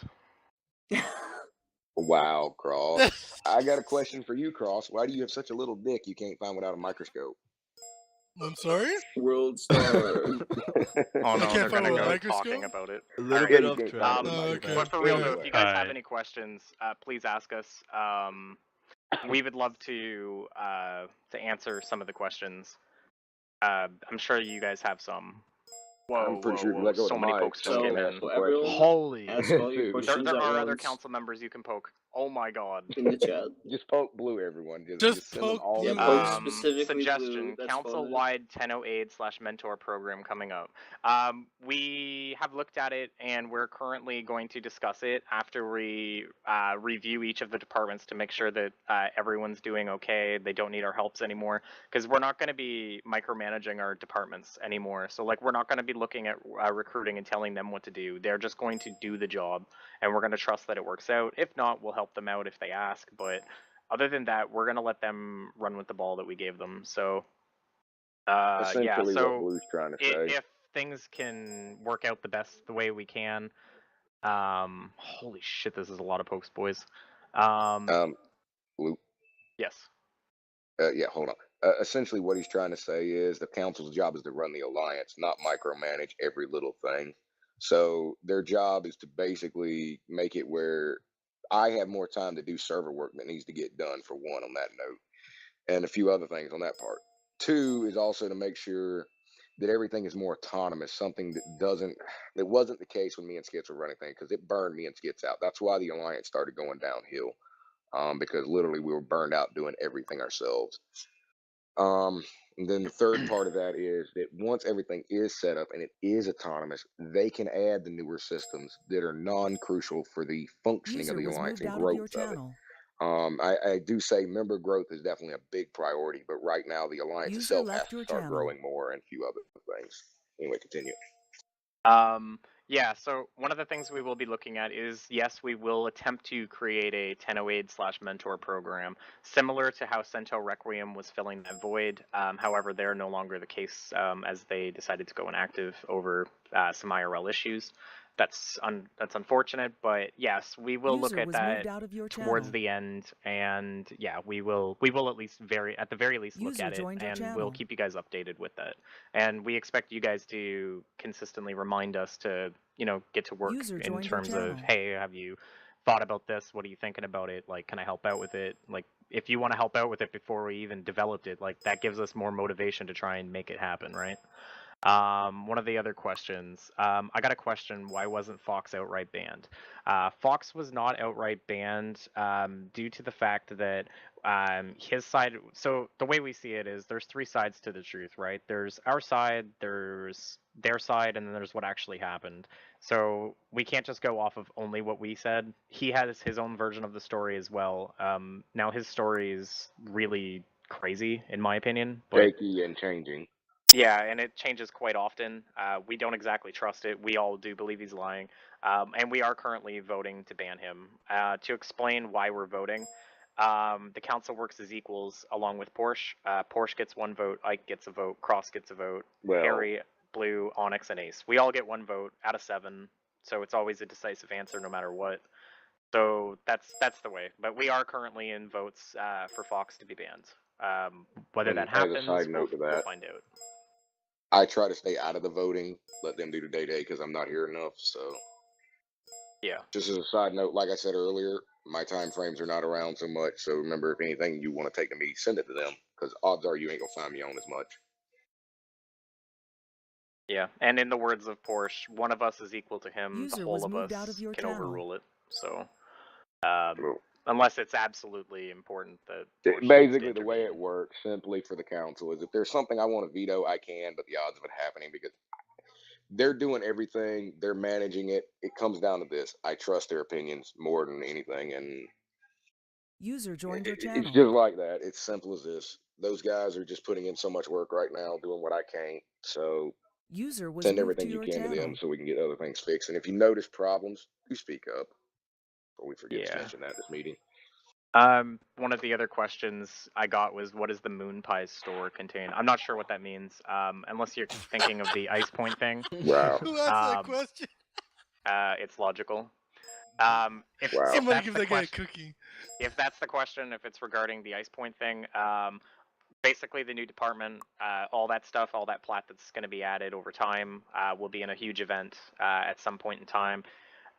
Wow, Cross. I got a question for you, Cross. Why do you have such a little dick you can't find without a microscope? I'm sorry? World star. Oh no, can't they're find gonna with a go microscope? talking about it. A little Alright. bit off track. Okay. But for real though, Alright. if you guys have Alright. any questions, please ask us. We would love to answer some of the questions. I'm sure you guys have some. Whoa, I'm pretty whoa, sure whoa! let go of So the many mic, pokes just so came can in. ask some everyone questions. Holy! Ask all your Dude. questions There at are other once council members you can poke. Oh my god. in the chat. Just poke blue, everyone. Just send them poke all blue, in poke line. specifically Suggestion: blue. That's council-wide 1008/mentor program coming up. We have looked at it and we're currently going to discuss it after we review each of the departments to make sure that everyone's doing okay. They don't need our helps anymore because we're not going to be micromanaging our departments anymore. So like we're not going to be looking at recruiting and telling them what to do. They're just going to do the job, and we're going to trust that it works out. If not, we'll help them out if they ask. But other than that, we're going to let them run with the ball that we gave them. So yeah. Essentially what So Blue's trying to say. if things can work out the way we can, holy shit, this is a lot of pokes, boys. Blue. Yes. Yeah, hold on. Essentially what he's trying to say is the council's job is to run the alliance, not micromanage every little thing. So their job is to basically make it where I have more time to do server work that needs to get done, for one, on that note, and a few other things on that part. Two is also to make sure that everything is more autonomous, something that wasn't the case when me and Skits were running things, because it burned me and Skits out. That's why the Alliance started going downhill, because literally we were burned out doing everything ourselves. And then the third part of that is that once everything is set up and it is autonomous, they can add the newer systems that are non-crucial for the functioning of User the was Alliance moved and out of your growth of it. channel. I do say member growth is definitely a big priority, but right now the Alliance User itself has left to your start channel. growing more and a few other things. Anyway, continue. Yeah, so one of the things we will be looking at is, yes, we will attempt to create a 1008/mentor program, similar to how Cento Requiem was filling that void. However, they're no longer the case, as they decided to go inactive over some IRL issues. That's unfortunate, but yes, we will look User at was that moved out of your towards channel. the end, and yeah, we will at least at the very least look User at it, joined your and we'll channel. keep you guys updated with that. And we expect you guys to consistently remind us to, get to work User in joined your terms of, channel. hey, have you thought about this? What are you thinking about it? Like, can I help out with it? Like, if you want to help out with it before we even developed it, like, that gives us more motivation to try and make it happen, right? One of the other questions, I got a question, why wasn't Fox outright banned? Fox was not outright banned due to the fact that his side, so the way we see it is there's three sides to the truth, right? There's our side, there's their side, and then there's what actually happened. So we can't just go off of only what we said. He has his own version of the story as well. Now his story is really crazy, in my opinion, but Shaky and changing. yeah, and it changes quite often. We don't exactly trust it. We all do believe he's lying. And we are currently voting to ban him. To explain why we're voting, the council works as equals along with Porsche. Porsche gets one vote, Ike gets a vote, Cross gets a vote, Well, Harry, Blue, Onyx, and Ace. We all get one vote out of 7, so it's always a decisive answer no matter what. So that's the way. But we are currently in votes for Fox to be banned. Whether and that as a happens, side note to we'll that, find out. I try to stay out of the voting, let them do the day-to-day, because I'm not here enough, so. Yeah. Just as a side note, like I said earlier, my time frames are not around so much, so remember, if anything you want to take to me, send it to them, because odds are you ain't gonna find me on as much. Yeah, and in the words of Porsche, one of us is equal to him, User the whole was of moved us out of your can channel. overrule it. So, Well, unless it's absolutely important that Porsche needs basically, to the way it intervene. works, simply for the council, is if there's something I want to veto, I can, but the odds of it happening, because they're doing everything, they're managing it, it comes down to this. I trust their opinions more than anything, and User joined your it's channel. just like that. It's simple as this. Those guys are just putting in so much work right now, doing what I can't. So User was send moved everything to you your can to them channel. so we can get other things fixed. And if you notice problems, do speak up. Or we forget to Yeah. mention that this meeting. One of the other questions I got was, what does the Moon Pies store contain? I'm not sure what that means, unless you're thinking of the Ice Point thing. Wow. Who asked that question? It's logical. If Somebody that's give the that guy a question, cookie. if that's the question, if it's regarding the Ice Point thing, basically the new department, all that stuff, all that plat that's going to be added over time, will be in a huge event at some point in time,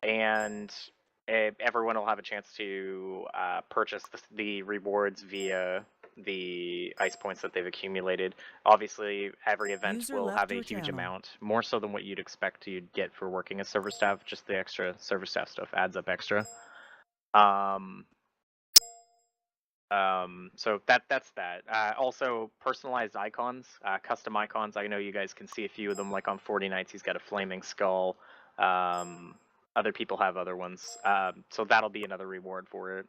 and everyone will have a chance to purchase the rewards via the ice points that they've accumulated. Obviously, every event User will left have a your huge channel. amount, more so than what you'd expect to get for working as server staff. Just the extra server staff stuff adds up extra. So that's that. Also, personalized icons, custom icons. I know you guys can see a few of them. Like on 40 Nights, he's got a flaming skull. Other people have other ones. So that'll be another reward for it.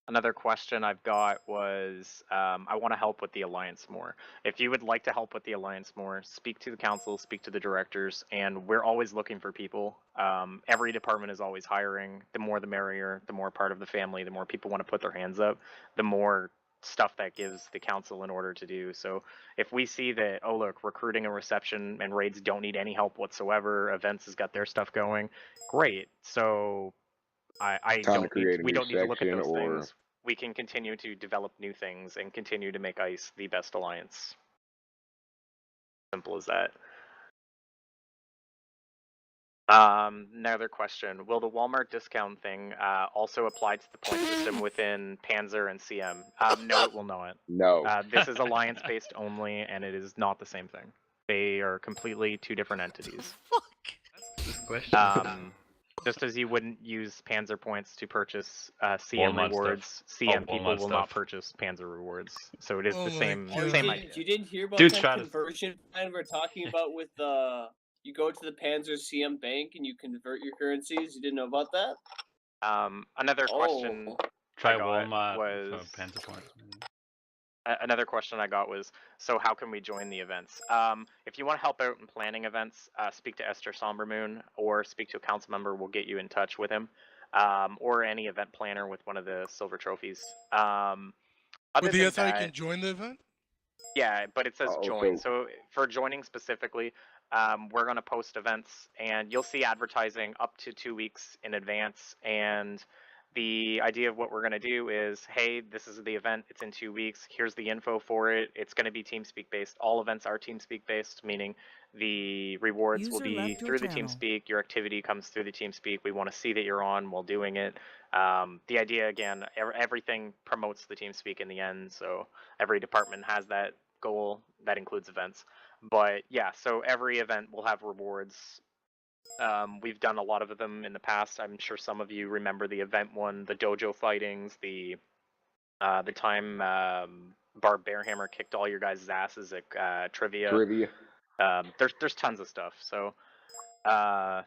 Another question I've got was, I want to help with the Alliance more. If you would like to help with the Alliance more, speak to the council, speak to the directors, and we're always looking for people. Every department is always hiring. The more the merrier, the more part of the family, the more people want to put their hands up, the more stuff that gives the council in order to do. So if we see that, oh look, recruiting and reception and raids don't need any help whatsoever, events has got their stuff going, great. So I Time to don't need, create a we new don't need to look at section, those or things. We can continue to develop new things and continue to make ICE the best alliance. Simple as that. Another question. Will the Walmart discount thing also apply to the point system within Panzer and CM? No, it will not. No. This is alliance-based only, and it is not the same thing. They are completely two different entities. This question. Just as you wouldn't use Panzer points to purchase CM Walmart rewards, stuff. CM Oh, people Walmart will not stuff. purchase Panzer rewards. So it is Oh the my same God. same idea. You didn't hear about Dude's that trying to- conversion plan we're talking about with the you go to the Panzer CM bank and you convert your currencies? You didn't know about that? Another question Try I got Walmart was for Panzer points. another question I got was, so how can we join the events? If you want to help out in planning events, speak to Esther Sombermoon or speak to a council member. We'll get you in touch with him, or any event planner with one of the silver trophies. Other But than that's how you that, can join the event? yeah, but it says Oh, join. so- So for joining specifically, we're going to post events, and you'll see advertising up to 2 weeks in advance. And the idea of what we're going to do is, hey, this is the event. It's in 2 weeks. Here's the info for it. It's going to be TeamSpeak based. All events are TeamSpeak based, meaning the rewards will User be left your through the channel. TeamSpeak. Your activity comes through the TeamSpeak. We want to see that you're on while doing it. The idea, again, everything promotes the TeamSpeak in the end. So every department has that goal. That includes events. But yeah, so every event will have rewards. We've done a lot of them in the past. I'm sure some of you remember the event one, the dojo fightings, the time Barb Bearhammer kicked all your guys' asses at trivia. Trivia. There's tons of stuff. So yeah.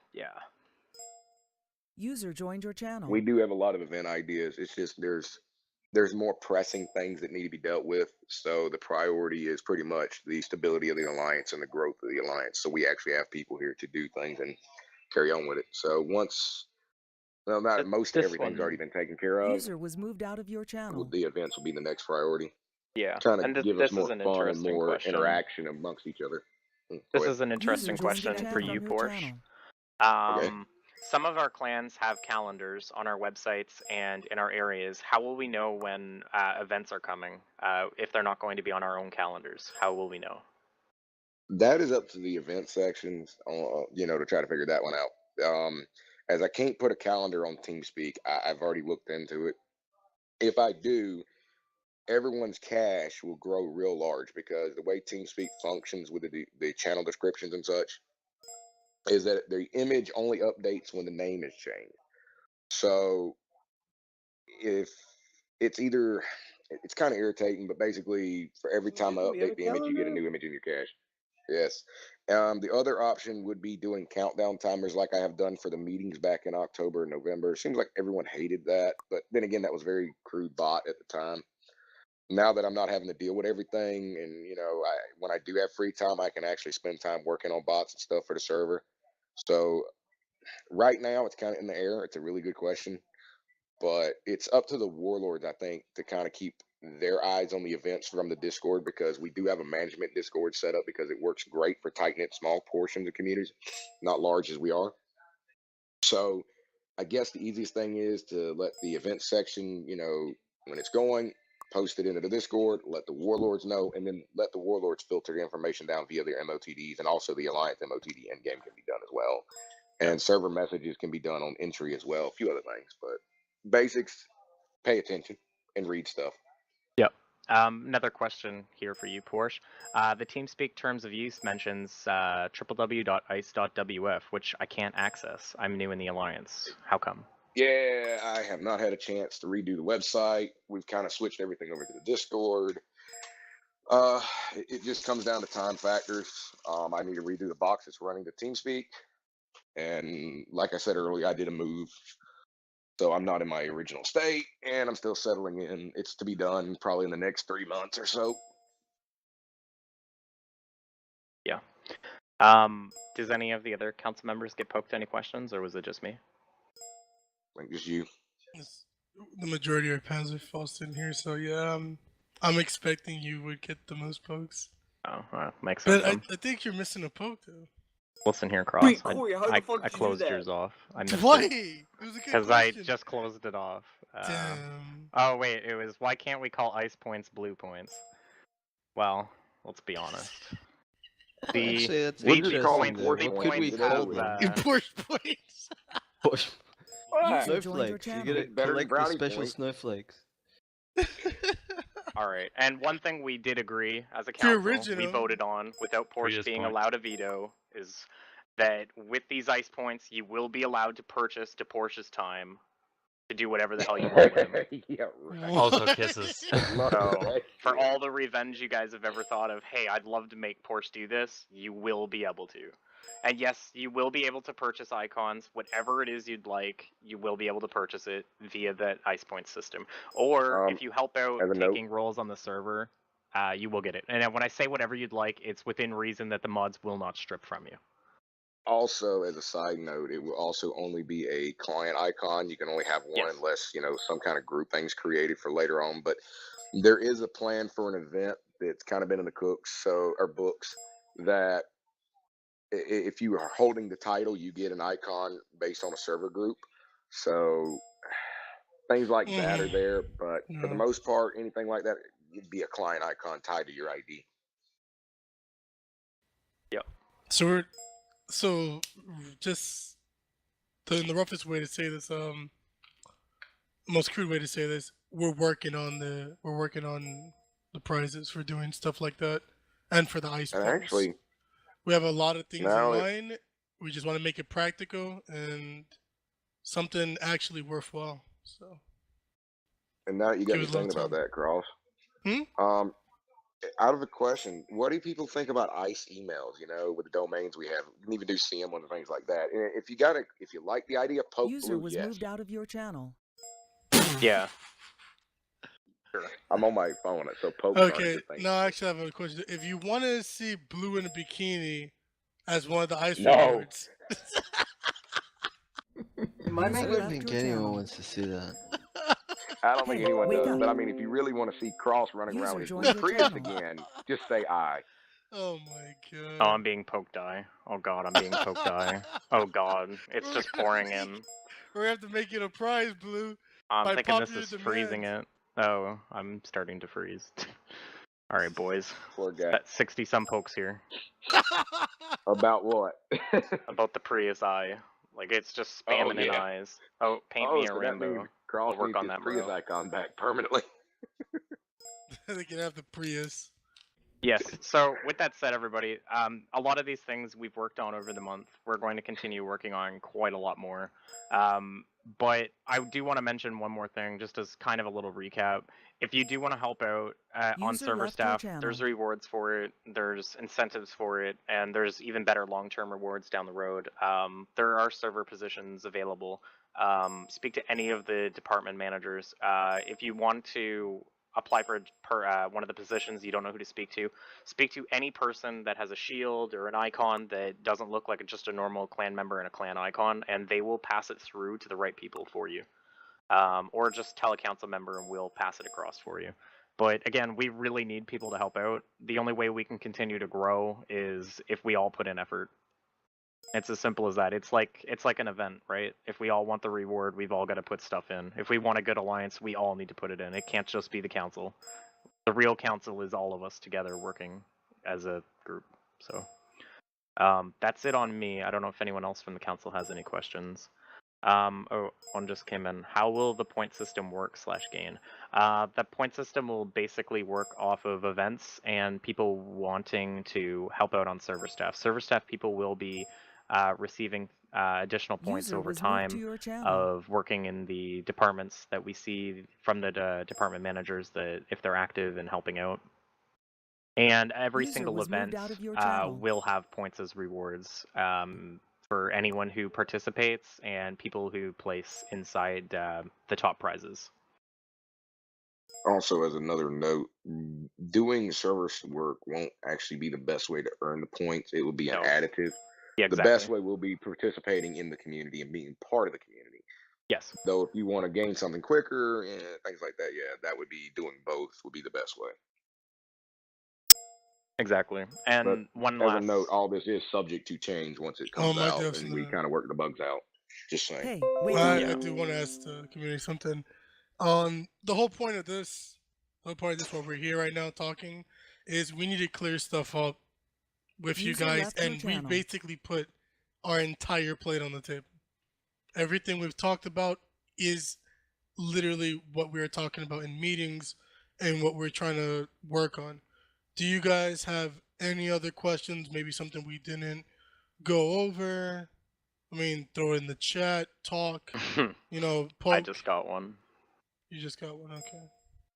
User joined your channel. We do have a lot of event ideas. It's just there's more pressing things that need to be dealt with. So the priority is pretty much the stability of the alliance and the growth of the alliance. So we actually have people here to do things and carry on with it. So once, well, not most this everything's one- already been taken care of. User was moved out of your channel. The events will be the next priority. Yeah, Kind and of give us this more is an fun and interesting more question. interaction amongst each other. Go This ahead. is an interesting User joined your question for channel you, from your Porsche. channel. Some of our clans have calendars on our websites and in our areas. How will we know when events are coming if they're not going to be on our own calendars? How will we know? That is up to the event sections, to try to figure that one out. As I can't put a calendar on TeamSpeak, I've already looked into it. If I do, everyone's cache will grow real large because the way TeamSpeak functions with the channel descriptions and such is that the image only updates when the name is changed. So if it's either, it's kind of irritating, but basically for every time I We have update a the image, you get a calendar? new image in your cache. Yes. The other option would be doing countdown timers like I have done for the meetings back in October and November. Seems like everyone hated that, but then again, that was very crude bot at the time. Now that I'm not having to deal with everything, and when I do have free time, I can actually spend time working on bots and stuff for the server. So right now, it's kind of in the air. It's a really good question, but it's up to the warlords, I think, to kind of keep their eyes on the events from the Discord, because we do have a management Discord set up because it works great for tight-knit small portions of communities, not large as we are. So I guess the easiest thing is to let the event section, when it's going, post it into the Discord, let the warlords know, and then let the warlords filter the information down via their MOTDs, and also the Alliance MOTD endgame can be done as well. And server messages can be done on entry as well, a few other things, but basics, pay attention and read stuff. Yep. Another question here for you, Porsche. The TeamSpeak terms of use mentions www.ice.wf, which I can't access. I'm new in the Alliance. How come? Yeah, I have not had a chance to redo the website. We've kind of switched everything over to the Discord. It just comes down to time factors. I need to redo the box that's running the TeamSpeak. And like I said earlier, I did a move. So I'm not in my original state, and I'm still settling in. It's to be done probably in the next 3 months or so. Yeah. Does any of the other council members get poked any questions, or was it just me? Like just you. The majority are Panzer Faust in here, so yeah, I'm expecting you would get the most pokes. Oh, well, makes sense. But I think you're missing a poke though. Listen here, Cross. Wait, Corey, how the fuck I did you do closed that? yours off. I missed Why? it. It was a good Because I question. just closed it off. Damn. Oh wait, it was why can't we call ice points blue points? Well, let's be honest. The Actually, that's We'll just call them interesting. Porsche What points. could we Get over call with them? it. Porsche points. Porsche. What? User joined your Snowflakes. You channel. get to It's better than collect the brownie special points. snowflakes. All right, and one thing we did agree as a The council, we original. voted on without Porsche Prius being point. allowed a veto, is that with these ice points, you will be allowed to purchase to Porsche's time to do whatever the hell you want with him. Yeah, right. Also What? kisses. Love So, that for shit. all the revenge you guys have ever thought of, hey, I'd love to make Porsche do this, you will be able to. And yes, you will be able to purchase icons, whatever it is you'd like, you will be able to purchase it via that ice point system. Or if you help out as a note- taking roles on the server, you will get it. And when I say whatever you'd like, it's within reason that the mods will not strip from you. Also, as a side note, it will also only be a client icon. You can only have one Yes. unless, some kind of group thing's created for later on. But there is a plan for an event that's kind of been in the books that if you are holding the title, you get an icon based on a server group. So things like that are there. But for the Yeah. most part, anything like that, it'd be a client icon tied to your ID. Yep. So just in the roughest way to say this, most crude way to say this, we're working on the prizes for doing stuff like that, and for the ice And polls. actually, We have a lot of things in now mind. We just want to make it practical and something actually worthwhile. So. and now you got Give me it a little thinking about time. that, Cross. Out of the question, what do people think about ICE emails? With the domains we have, you can even do CM and things like that. And if you like the idea, poke User blue, was yes. moved out of your channel. Yeah. Sure. I'm on my phone, so poke's not a Okay, good thing. no, I actually have a question. If you want to see Blue in a bikini as one of the ice No. rewards, I don't think anyone wants to see that. I don't think Hey, anyone wake does. up. But I mean, if you really want to see Cross running User around with his joined blue your Prius channel. again, just say I. oh my god. Oh, I'm being poked eye. Oh god, I'm being poked eye. Oh god, it's just pouring in. We're gonna have to make it a prize, Blue. I'm by thinking this popular is freezing demand. it. Oh, I'm starting to freeze. Alright, boys. Poor guy. Got 60 some pokes here. About what? About the Prius eye. Like, it's just Oh, spamming in yeah. eyes. Oh, paint me a So that means rainbow. Cross We'll work needs on his that, Prius bro. icon back permanently. They can have the Prius. Yes. So with that said, everybody, a lot of these things we've worked on over the month. We're going to continue working on quite a lot more. But I do want to mention one more thing, just as kind of a little recap. If you do want to help out on User server left your staff, channel. there's rewards for it, there's incentives for it, and there's even better long-term rewards down the road. There are server positions available. Speak to any of the department managers. If you want to apply for one of the positions you don't know who to speak to any person that has a shield or an icon that doesn't look like just a normal clan member and a clan icon, and they will pass it through to the right people for you. Or just tell a council member and we'll pass it across for you. But again, we really need people to help out. The only way we can continue to grow is if we all put in effort. It's as simple as that. It's like an event, right? If we all want the reward, we've all got to put stuff in. If we want a good alliance, we all need to put it in. It can't just be the council. The real council is all of us together working as a group. So that's it on me. I don't know if anyone else from the council has any questions. Oh, one just came in. How will the point system work / gain? The point system will basically work off of events and people wanting to help out on server staff. Server staff people will be receiving additional points User over was moved to time your channel. of working in the departments that we see from the department managers that if they're active and helping out. And every User single was moved event out of your channel. will have points as rewards for anyone who participates and people who place inside the top prizes. Also, as another note, doing server work won't actually be the best way to earn the points. It will be an No. additive. Yeah, The exactly. best way will be participating in the community and being part of the community. Yes. Though if you want to gain something quicker and things like that, yeah, that would be doing both would be the best way. Exactly. And But one as last a note, all this is subject to change once it comes out, and we kind of work the bugs out. Just saying. Hey, wake I up. do want to ask the community something. The whole point of this, while we're here right now talking, is we need to clear stuff up with you User guys, left your and we channel. basically put our entire plate on the table. Everything we've talked about is literally what we were talking about in meetings and what we're trying to work on. Do you guys have any other questions? Maybe something we didn't go over? I mean, throw it in the chat, talk, you know, poke. I just got one. You just got one, okay.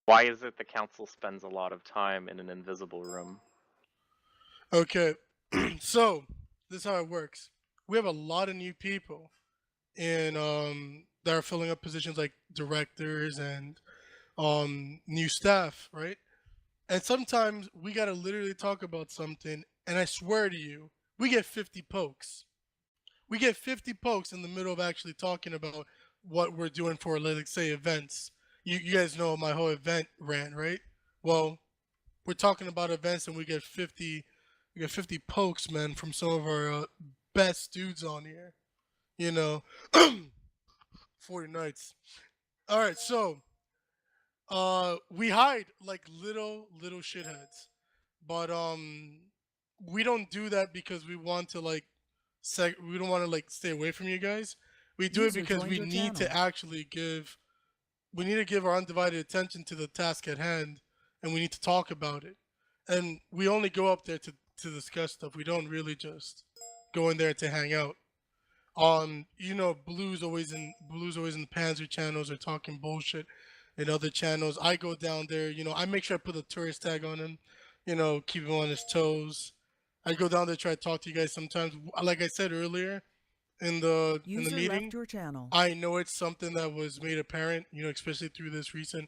Why is it the council spends a lot of time in an invisible room? Okay, so this is how it works. We have a lot of new people in that are filling up positions like directors and new staff, right? And sometimes we gotta literally talk about something, and I swear to you, we get 50 pokes. We get 50 pokes in the middle of actually talking about what we're doing for, let's say, events. You guys know my whole event rant, right? Well, we're talking about events, and we get 50 pokes, man, from some of our best dudes on here. You know, 40 nights. All right, so we hide like little shitheads, but we don't do that because we want to like we don't want to like stay away from you guys. We do it User because joined we your need to channel. actually give our undivided attention to the task at hand, and we need to talk about it. And we only go up there to discuss stuff. We don't really just go in there to hang out. You know, Blue's always in the Panzer channels or talking bullshit in other channels. I go down there, you know, I make sure I put a tourist tag on him, you know, keep him on his toes. I go down there, try to talk to you guys sometimes. Like I said earlier in the User meeting, left your channel. I know it's something that was made apparent, you know, especially through this recent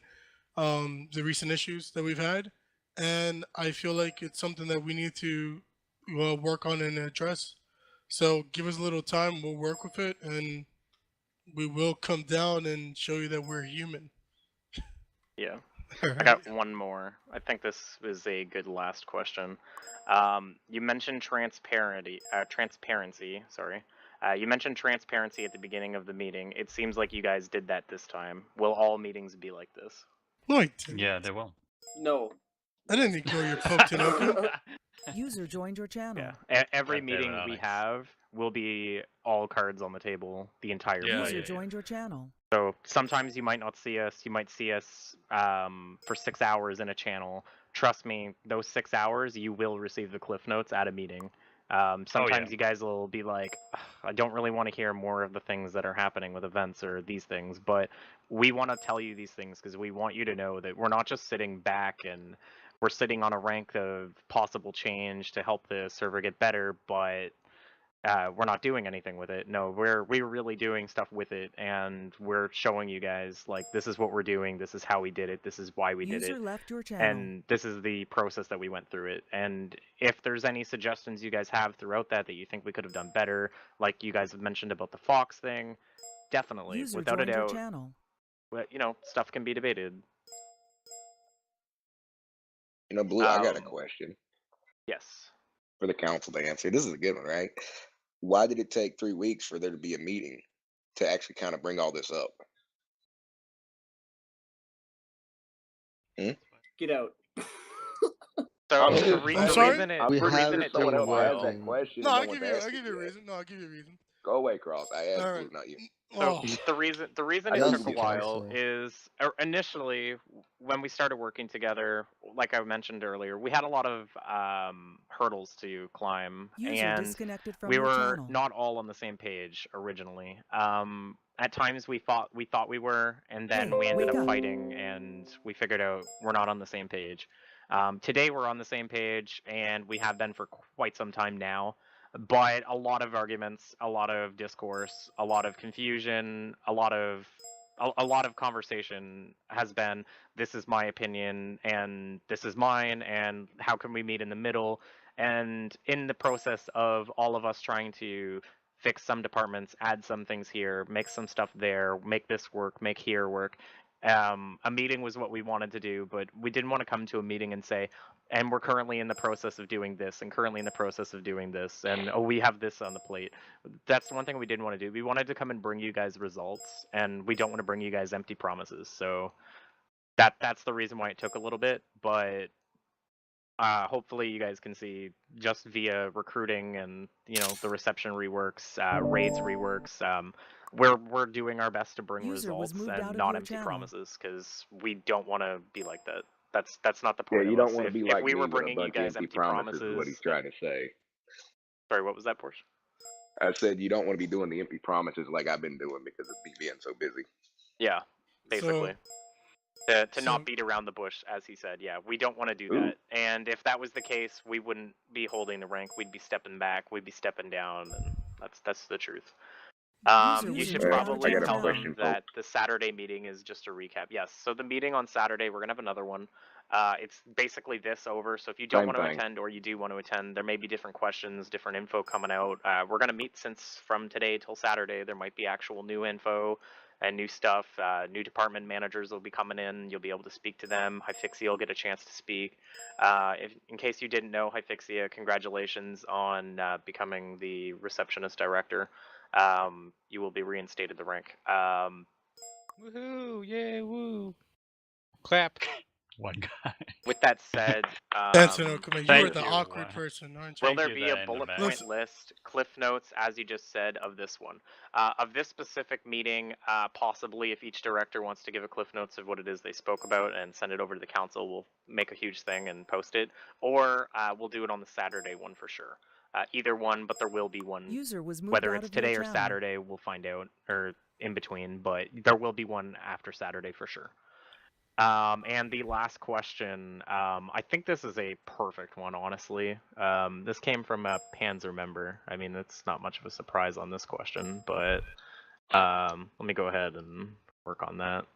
the recent issues that we've had, and I feel like it's something that we need to work on and address. So give us a little time, we'll work with it, and we will come down and show you that we're human. Yeah. All I right. got one more. I think this is a good last question. You mentioned transparency. Sorry. You mentioned transparency at the beginning of the meeting. It seems like you guys did that this time. Will all meetings be like this? No, I didn't. Yeah, they will. No. I didn't ignore your poke, Tanoku. User joined your channel. Yeah. Every God damn it, meeting we Onyx. have will be all cards on the table the entire Yeah, play. User joined your channel. So sometimes you might not see us. You might see us for 6 hours in a channel. Trust me, those 6 hours you will receive the cliff notes at a meeting. Sometimes you guys will be like, "Ugh, I don't really want to hear more of the things that are happening with events or these things, but we want to tell you these things because we want you to know that we're not just sitting back and we're sitting on a rank of possible change to help the server get better, but we're not doing anything with it. No, we're really doing stuff with it, and we're showing you guys like this is what we're doing, this is how we did it, this is why we did User it, left your channel. and this is the process that we went through it. And if there's any suggestions you guys have throughout that you think we could have done better, like you guys have mentioned about the Fox thing, definitely, User without a joined your doubt. channel. But you know, stuff can be debated. You know, Blue, I got a question Yes. for the council to answer. This is a good one, right? Why did it take 3 weeks for there to be a meeting to actually kind of bring all this up? Get out. So I'm the just sorry? reason it, We the have reason it took been a Someone else asked while. that question. No, and I'll no give one's you asked it a yet. reason. No, I'll give you a reason. Go away, Cross. I asked All Blue, right. not you. So Oh. the reason I it know took you a get while Counselor. is initially when we started working together, like I mentioned earlier, we had a lot of hurdles to climb, User and disconnected from we your were channel. not all on the same page originally. At times we thought we were, and then Hey, we ended wake up up. fighting, and we figured out we're not on the same page. Today we're on the same page, and we have been for quite some time now. But a lot of arguments, a lot of discourse, a lot of confusion, a lot of conversation has been, this is my opinion and this is mine, and how can we meet in the middle? And in the process of all of us trying to fix some departments, add some things here, make some stuff there, make this work, make here work, a meeting was what we wanted to do, but we didn't want to come to a meeting and say, and we're currently in the process of doing this, and currently in the process of doing this, and oh, we have this on the plate. That's one thing we didn't want to do. We wanted to come and bring you guys results, and we don't want to bring you guys empty promises. So that's the reason why it took a little bit, but hopefully you guys can see just via recruiting and the reception reworks, raids reworks. We're doing our best to bring User was results moved out and of not your empty channel. promises, because we don't want to be like that. That's not the Yeah, point you of don't us. want to be If like we me were with a bringing you bunch of guys empty promises, is what he's trying to say. Sorry, what was that, Porsche? I said you don't want to be doing the empty promises like I've been doing because of me being so busy. Yeah, basically. To so- not beat around the bush, as he said. Yeah, we don't want to do Ooh. that. And if that was the case, we wouldn't be holding the rank. We'd be stepping back. We'd be stepping down, and that's the truth. You should Well, probably I got a tell question, them that the Saturday meeting is just a recap. Yes, so the meeting on Saturday, we're gonna have another one. It's basically this over. So if you don't Same want to thing. attend or you do want to attend, there may be different questions, different info coming out. We're gonna meet since from today till Saturday. There might be actual new info and new stuff. New department managers will be coming in. You'll be able to speak to them. Hyfixia will get a chance to speak. In case you didn't know, Hyfixia, congratulations on becoming the receptionist director. You will be reinstated the rank. Woohoo! Yay! Woo! Clap. One guy. With that said, Benson, come on, you thank are the you, awkward person, aren't you? will there you, be a Dane, bullet man. point list, cliff notes, as you just said, of this one? Of this specific meeting, possibly if each director wants to give a cliff notes of what it is they spoke about and send it over to the council, we'll make a huge thing and post it. Or we'll do it on the Saturday one for sure. Either one, but there will be one. User was moved Whether out it's of your today or channel. Saturday, we'll find out, or in between, but there will be one after Saturday for sure. And the last question, I think this is a perfect one, honestly. This came from a Panzer member. I mean, it's not much of a surprise on this question, but let me go ahead and work on that.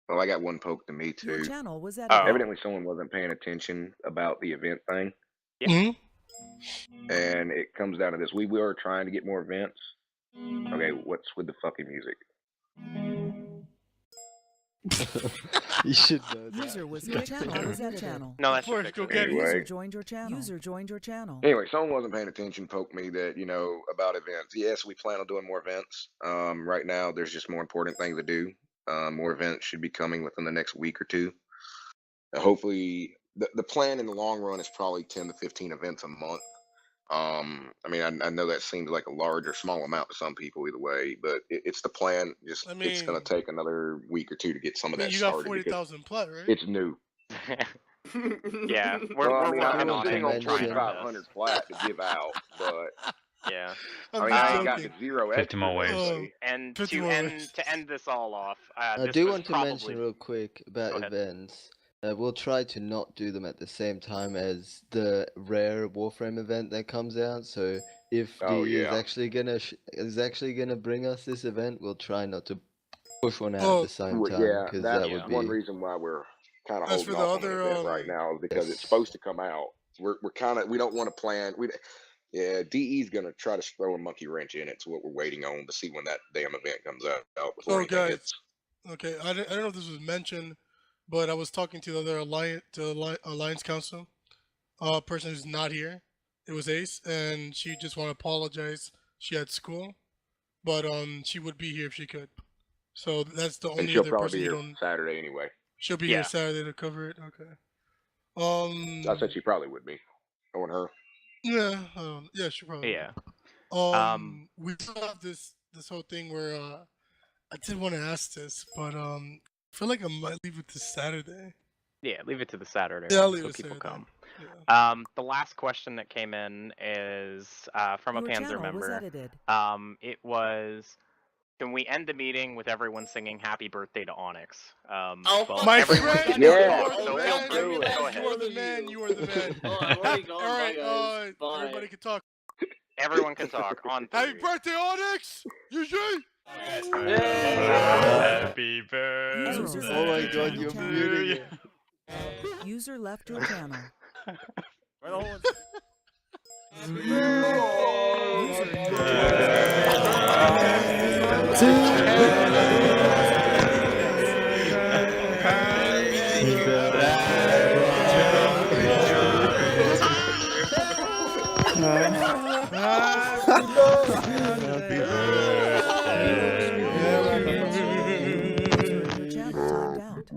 Well, I got one poke to me Your too. channel was edited. Evidently, someone wasn't paying attention about the event thing. Mhm. And it comes down to this: we were trying to get more events. Okay, what's with the fucking music? You should know that. User was your channel was edited. No, that's Forrest, go get it. User Anyway, joined your channel. User joined your channel. someone wasn't paying attention. Poked me that about events. Yes, we plan on doing more events. Right now, there's just more important things to do. More events should be coming within the next week or two. Hopefully, the plan in the long run is probably 10 to 15 events a month. I mean, I know that seems like a large or small amount to some people either way, but it's the plan. Just it's going to take another week or two to get some of that you got started. 40,000 plat, right? It's new. Yeah, Well, we're I mean, working I'm on sitting it. on Trying our 4,500 best. plat to give out, but Yeah. I'm I mean, just I ain't got joking. the 0 50 extra. more waves. anyway. And 50 to more end waves. to end this all off, I this do was want to probably... mention real quick about Go ahead. events. We'll try to not do them at the same time as the rare Warframe event that comes out. So if Oh, DE is yeah. actually gonna bring us this event, we'll try not to push one out at Oh, the same Well, time, yeah, because that's that would one be. reason why we're kind of As holding for the off on an other, event right now is because it's supposed to come out. We don't want to plan. DE's gonna try to throw a monkey wrench in it. So what we're waiting on to see when that damn event comes out before Oh, anything guys. hits. Okay, I don't know if this was mentioned, but I was talking to the other Alliance Council person who's not here. It was Ace, and she just want to apologize. She had school, but she would be here if she could. So that's the And only she'll other probably person be you here don't. Saturday anyway. She'll be here Saturday to cover it. Okay. I said she probably would be. Knowing her. Yeah. Yeah, she probably. Yeah. We still have this whole thing where I did want to ask this, but I feel like I might leave it to Saturday. Yeah, leave it to the Saturday Yeah, I'll one leave so it people Saturday. come. The last question that came in is from a Your Panzer channel was member. edited. It was, can we end the meeting with everyone singing "Happy Birthday" to Onyx? Well, My everyone's friend, gonna Yeah. talk, so feel free. Go you ahead. are the man. You are the man. Oh, I'm already gone. All right, Bye, guys. Bye. everybody can talk. Everyone can talk on Happy three. birthday, Onyx! Eugene! Happy birthday. User Oh my left god, your you're channel. muting it. User left your channel. Happy birthday. User in your channel timed out.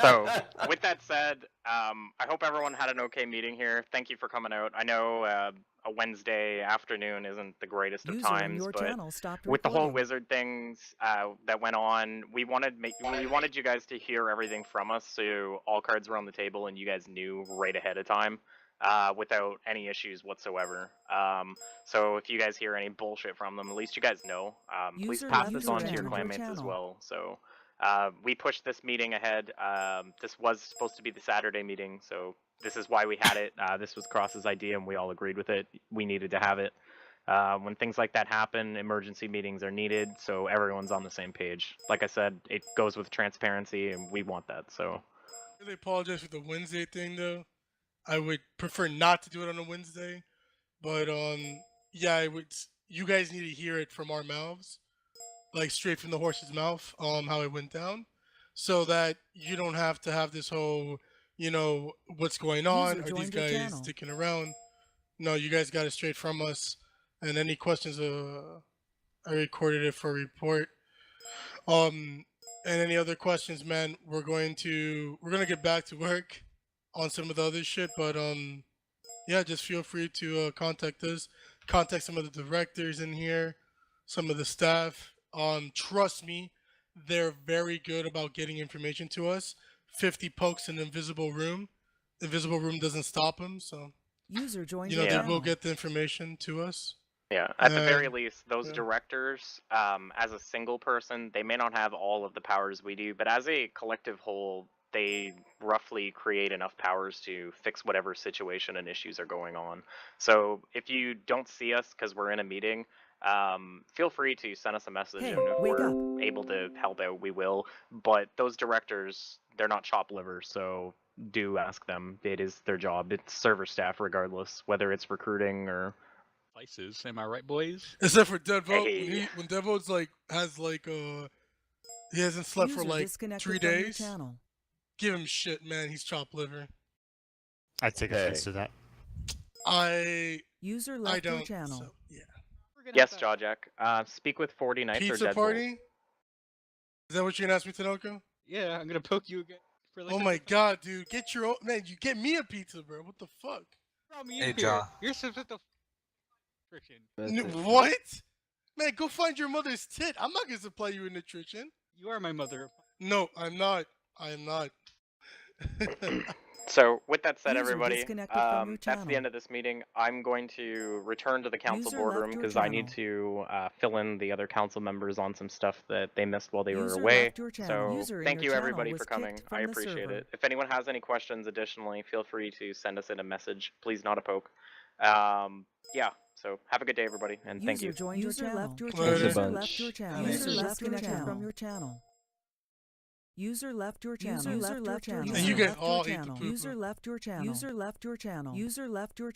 So, with that said, I hope everyone had an okay meeting here. Thank you for coming out. I know a Wednesday afternoon isn't the greatest of User in times, your but channel stopped with the whole recording. wizard things that went on, we wanted you guys to hear everything from us, so all cards were on the table and you guys knew right ahead of time, without any issues whatsoever. So if you guys hear any bullshit from them, at least you guys know. Please User pass left this your on to your channel. clanmates as well. So we pushed this meeting ahead. This was supposed to be the Saturday meeting, so this is why we had it. This was Cross's idea, and we all agreed with it. We needed to have it. When things like that happen, emergency meetings are needed, so everyone's on the same page. Like I said, it goes with transparency, and we want that. So. I really apologize for the Wednesday thing, though. I would prefer not to do it on a Wednesday, but yeah, I would. You guys need to hear it from our mouths, like straight from the horse's mouth, how it went down, so that you don't have to have this whole, what's going on? User Are these joined your guys channel. sticking around? No, you guys got it straight from us. And any questions, I recorded it for a report. And any other questions, man? We're gonna get back to work on some of the other shit, but yeah, just feel free to contact us, contact some of the directors in here, some of the staff. Trust me, they're very good about getting information to us. 50 pokes in invisible room. Invisible room doesn't stop them, so User joined they your channel. will get the information to us. Yeah, at the very And- least, those yeah. directors, as a single person, they may not have all of the powers we do, but as a collective whole, they roughly create enough powers to fix whatever situation and issues are going on. So if you don't see us because we're in a meeting, feel free to send us a message, Hey, and if wake we're able to help out, we will. But those directors, they're not chop liver, so do ask them. It is their job. It's server staff regardless, whether it's recruiting or... Vices, am I right, boys? Except for Deadvote, Hey. when Deadvote's he hasn't slept for User like disconnected 3 from your days. channel. Give him shit, man. He's chopped liver. I take offense to that. User I left your don't. channel. So, yeah. Yes, Jawjack. Speak with 40 Knights or Pizza Deadbolt. party? Is that what you're gonna ask me, Tanoka? Yeah, I'm gonna poke you again. For like Oh my god, dude! Get your own man. You get me a pizza, bro. What the fuck? me Hey, in here. Ja. You're supposed to nutrition. What? Man, go find your mother's tit. I'm not gonna supply you with nutrition. You are my mother. No, I'm not. I am not. So, with that said, User everybody, disconnected from your that's the channel. end of this meeting. I'm going to return to the council User boardroom left your because I need channel. to fill in the other council members on some stuff that they missed while they were User away. left your channel. So, User in thank your you channel everybody was for coming. kicked I from the appreciate server. it. If anyone has any questions additionally, feel free to send us in a message. Please, not a poke. Yeah, so have a good day, everybody, and thank you. Joined your channel. Left your Later. channel. User Bunch. left your channel. Later. User disconnected from your channel. User left your channel. User left your channel. And you get all ate the channel. poo-poo. User left your channel. User left your channel. User left your